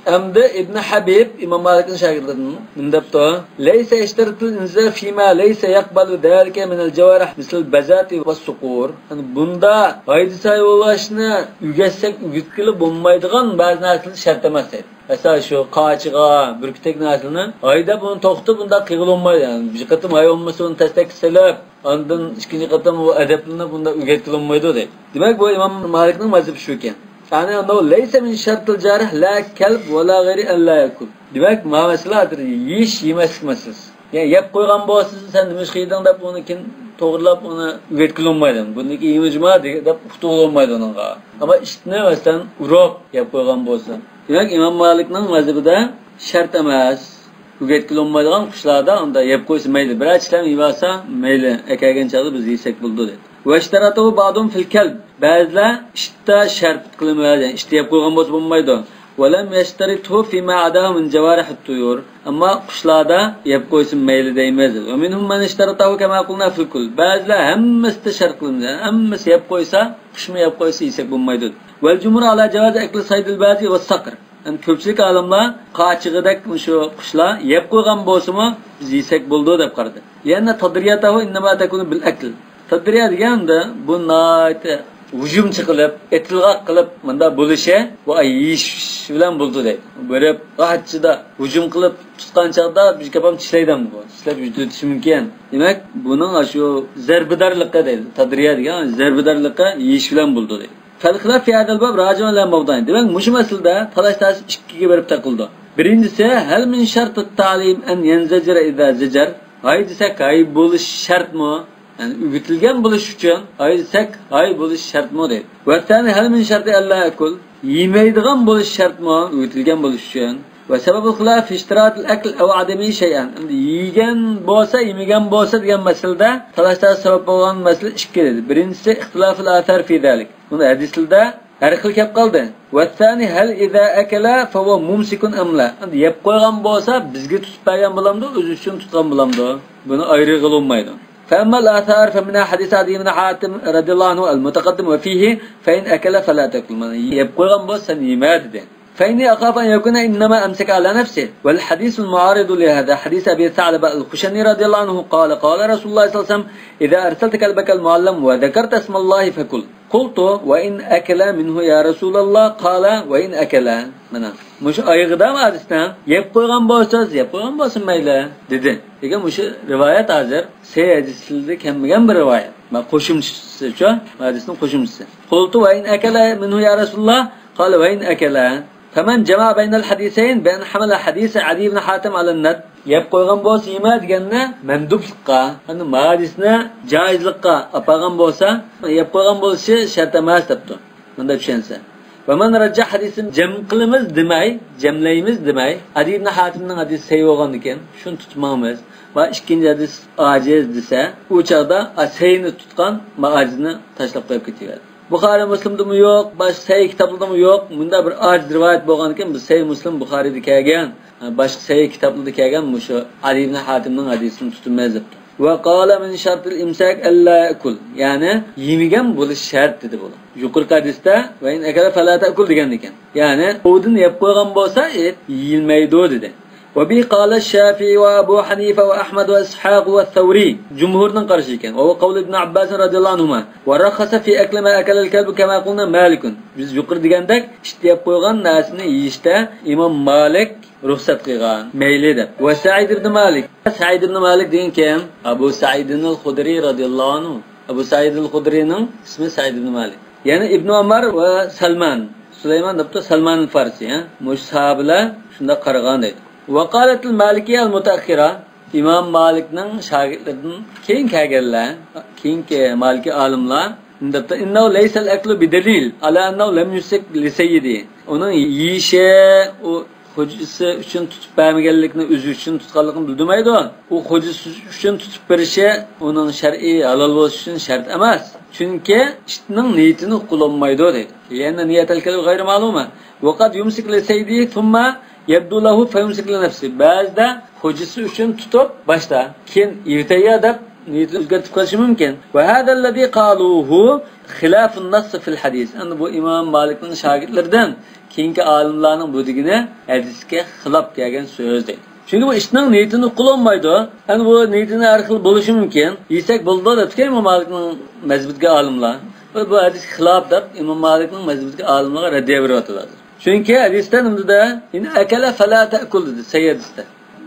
Hamda Ibn Habib İmam Malik'in şagirdlaridan mundapto laysa ishtaratu inza fima laysa yaqbalu dalika min al-jawarih misl bazati va suqur. Yani bunda haydisa yo'lashni ugatsak ugutkili bo'lmaydigan ba'zi narsalar shart emas deydi. Mesela şu qachiga, burkutek narsalarni ayda buni to'xtatib bunda qilolmaydi. Yani bir qatim hay olmasa uni tasdak silib, ondan ikkinchi qatim bu adabni bunda ugatilolmaydi deydi. Demak bu İmam Malikning mazhabi shu ekan. Yani o leyse min şartıl carih la kelb ve la gayri en la yakul. Demek meseledir. Yiyiş yemeslik meselesi. Yani yap koygan boğazsız sen demiş kıyıdan da bunu kim doğrulap onu üretkili olmaydı. Bundaki imajma da kutu olmaydı onunla. Ama işte ne mesela urop yap koygan boğazsız. Demek İmam Malik'nin mezhebi de şart emez. Üretkili olmaydıgan kuşlarda onda yap koysa meyli. Biraz işlem yivasa meyli. Ekaygen çağda biz yiyisek buldu dedi. Ve işteratahu ba'dun fil kelb. Bazılar işte şart kılınmıyor. Yani işte yap koygan boz bulmaydı. Ve lem yeşterithu fima adahu min cevarihut tuyur. Ama kuşlarda yap koysun meyli değmez. Ve minhum men işteratahu kema kulna fil kul. Bazılar hemmesi de şart kılınmıyor. Hemmesi yap koysa, kuş mu yap koysa yiyecek bulmaydı. Vel cumhur ala cevaz ekli saydil bazi ve sakr. Yani köpçülük alimlar qaçıgıdak şu kuşlar yap koygan bozu mu biz yiyecek buldu dep qardı. Yani tadriyatahu innama takunu bil akl. Tadriya deganda bu naite hujum chiqilib, etilg'oq qilib, bunda bo'lishi va yiyish bilan bo'ldi deydi. Böyle qachida hujum qilib tutgan chaqda biz kapam tishlaydan bu. Tishlab yutish mumkin. Demak, buning shu zarbidarlikqa deydi. Tadriya degan zarbidarlikqa yiyish bilan bo'ldi deydi. Falqlar fi hadal bab raji'un la mawdan. Demak, mush masalada talash ikkiga berib taqildi. Birinchisi, hal min shart at-ta'lim an yanzajira idza zajar. Hay desak, hay bo'lish shartmi? Yani üretilgen buluş için ayırsak ay buluş şart mı değil. Ve tane her min şartı Allah akul yemeydiğen buluş şart mı üretilgen buluş için. Ve sebebi khilaf iştiratul akl ev ademi şeyen. Yiyen bolsa yemegen bolsa diyen meselede talaşlar sebep olan mesele iki dedi. Birincisi ihtilaful athar fi zalik. Bunu hadislerde her xil kep kaldı. Ve tane hal iza akala fa huwa mumsikun am la. Yep koygan bolsa bizge tutup bergen bulamdı, öz üçün tutgan bulamdı. Bunu ayrı kılınmaydı. فأما الآثار فمنها حديث عدي بن حاتم رضي الله عنه المتقدم وفيه فإن أكل فلا تأكل من يبقى غنبوس يمات فإني أخاف أن يكون إنما أمسك على نفسه والحديث المعارض لهذا حديث أبي ثعلب الخشني رضي الله عنه قال رسول الله صلى الله عليه وسلم إذا أرسلت كلبك المعلم وذكرت اسم الله فكل قلت وإن أكل منه يا رسول الله قال وإن أكل منه مش ayıqda mı hadisden yep koygan bolsaz yep koygan bolsun meyle dedi. Degan muş rivayet hazır sey hadisilde kemmigen bir rivayet. Ma qo'shimchisi şu hadisning qo'shimchisi. Qultu va in akala minhu ya Rasulullah qala va in akala faman jamaa baynal hadisayn bayn hamala hadis Adi ibn Hatim al-Nad yep koygan bolsa yema deganni mandublikqa hani hadisni joizlikqa apagan bolsa yep koygan bo'lishi shart emas debdi. Bunda tushunsa ومن رجح حديث جم قلمز دماي جملeyimiz demay Adi ibn Hatim'nin hadisi sahih olgandiken şunu tutmamız ve ikinci hadis aciz dese u çağda sahihni tutgan maacini taşlap qo'yib ketiverdi. Buxoriy Muslimda mı yok, başka sahih kitaplarda mı yok? Bunda bir aciz rivayet bo'lgandiken bu sahih Muslim Buxoriyda kelgan, başka sahih kitaplarda kelgan bu şu Adi ibn Hatim'nin hadisini tutulmaz debdi. Ve qala min şartil imsak alla yakul. Yani yemigen bo'lish shart dedi bu. Yuqorqi hadisda va in akala fala ta'kul degan ekan. Yani o'din yeb qo'ygan bo'lsa yeyilmaydi dedi. Ve bi qala Shafi'i ve Abu Hanifa ve Ahmad ve Ishaq ve Thawri jumhurdan qarshi ekan. O qavli Ibn Abbas radhiyallohu anhuma ve rakhasa fi akli ma akala al-kalb kama qulna Malik. Biz yuqor degandek ishda yeb qo'ygan narsani yeyishda Imom Malik ruxsat qilgan mayli deb. Va Sa'id ibn Malik. Sa'id ibn Malik degan kim? Abu Sa'id al-Khudri radhiyallohu anhu. Abu Sa'id al-Khudrining ismi Sa'id ibn Malik. Yani İbn Umar ve Salman. Süleyman debdi Salman al-Farsi, ha. Mush sahabelar shunda qaragan deydi. Va qalat al-Malikiyya al-mutaakhira. İmam Malikning shogirdlaridan keyin kelganlar, keyingi Maliki olimlar Indapta innahu laysa al-aklu bidalil ala annahu lam yusik li sayyidi. Onun yeyişe o hocası üçün tutup vermegenlikini özü üçün tutkanlıkını bildirmeydi o. O hocası üçün tutup verişe onun şer'i halal oluşu için şart emas. Çünkü iştinin niyetini kullanmaydı o deydi. Yani niyetel kelbi gayrı maluma. Vakat yumsik li sayyidi thumma yabdu lahu fe yumsik li nefsi. Bazıda hocası üçün tutup başta ken irtaya da niyetini özgertip kalışı mümkün. Ve hâdellezî kâluhu khilâfun nass fil hadis. Yani bu İmam Malik'in şagirdlerinden keyingi alimlarning bu degini hadisga xilop kelgan so'z deydi. Çünkü bu ishning niyatini qilolmaydi. Yani bu niyatini har xil bo'lishi mumkin. Yesak bo'ldi deb Imom Malikning mazhabiga olimlar. Bu hadis xilop deb Imom Malikning mazhabiga olimlarga raddiya beryaptilar. Çünkü hadisda nimada in akala fala ta'kul dedi sayyidista.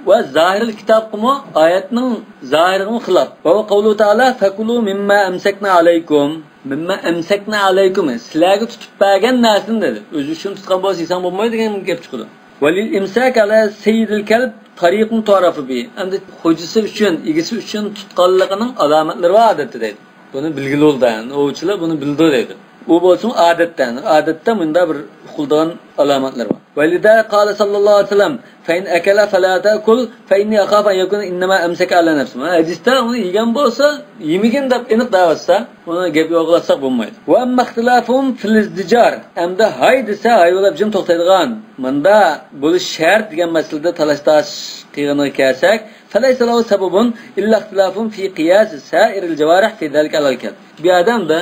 Ve zahiril kitobqimi oyatning zahiriga xilop. Va qavlu ta'ala fakulu mimma amsakna alaykum. Mimma amsakna alaykum. Sizlarga tutib bergan narsani dedi. O'zi uchun tutgan bo'lsa inson bo'lmaydi degan gap chiqadi. Valil imsak ala sayyidil kalb tariqun tarafi bi. Endi hujjasi uchun, egisi uchun tutganligining alomatlari va odati deydi. Buni bilgili bo'ldan, o'g'chilar buni bildi deydi. U bo'lsin odatdan. Odatda bunda bir xuldan alomatlar bor. Valida qala sallallohu alayhi vasallam fa in akala fala ta'kul fa inni akhafu an yakuna inma amsaka ala nafsi. Hadisda uni yegan bo'lsa, yemagan deb aniq davatsa, uni gap yo'qlatsak bo'lmaydi. Va amma ixtilafum fil izdijar. Amda hay desa hayolab jim to'xtaydigan. Menda bo'lish shart degan masalada talash qilgani kelsak, falaysa lahu sababun illa ixtilafun fi qiyas sa'iril jawarih fi zalika al-kal. Bir odamda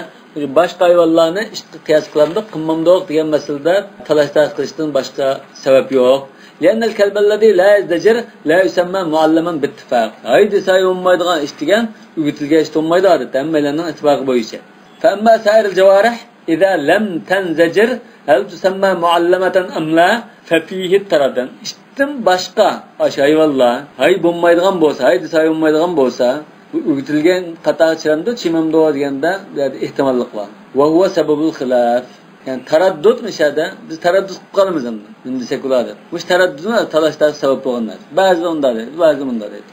başka hayvanlarni qiyas qilamda qilmamdoq degan masalada talash qilishdan boshqa sabab yo'q. La'annal kalballazi la yazdajir la yusamma muallaman bittifaq. Haydi sayolmaydigan ish degan o'gitilgan ish bo'lmaydi odatda hammalarning ittifoqi bo'yicha. Fa amma sa'iril jawarih idza lam tanzajir hal tusamma muallamatan am la fa fihi taradan. İşten başqa hayvanlar hay bo'lmaydigan bo'lsa, haydi sayolmaydigan bo'lsa o'gitilgan qator chiramda chimamdo deganda ehtimollik bor. Va huwa sababul xilaf. Yani taraddud mishada biz taraddud qilib qolamiz endi. Endi sekularda. Bu taraddudni talashlar sabab bo'lganlar. Ba'zi unda deydi, ba'zi bunda deydi.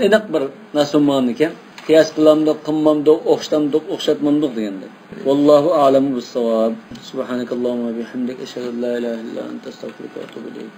Aniq bir narsam ekan, qiyas qilamdoq, qilmamdoq, o'xshamdoq, o'xshatmamdoq deganda. Vallohu a'lamu bis-savab. Subhanakallohumma va bihamdika ashhadu an la ilaha illa anta astaghfiruka va atubu ilayk.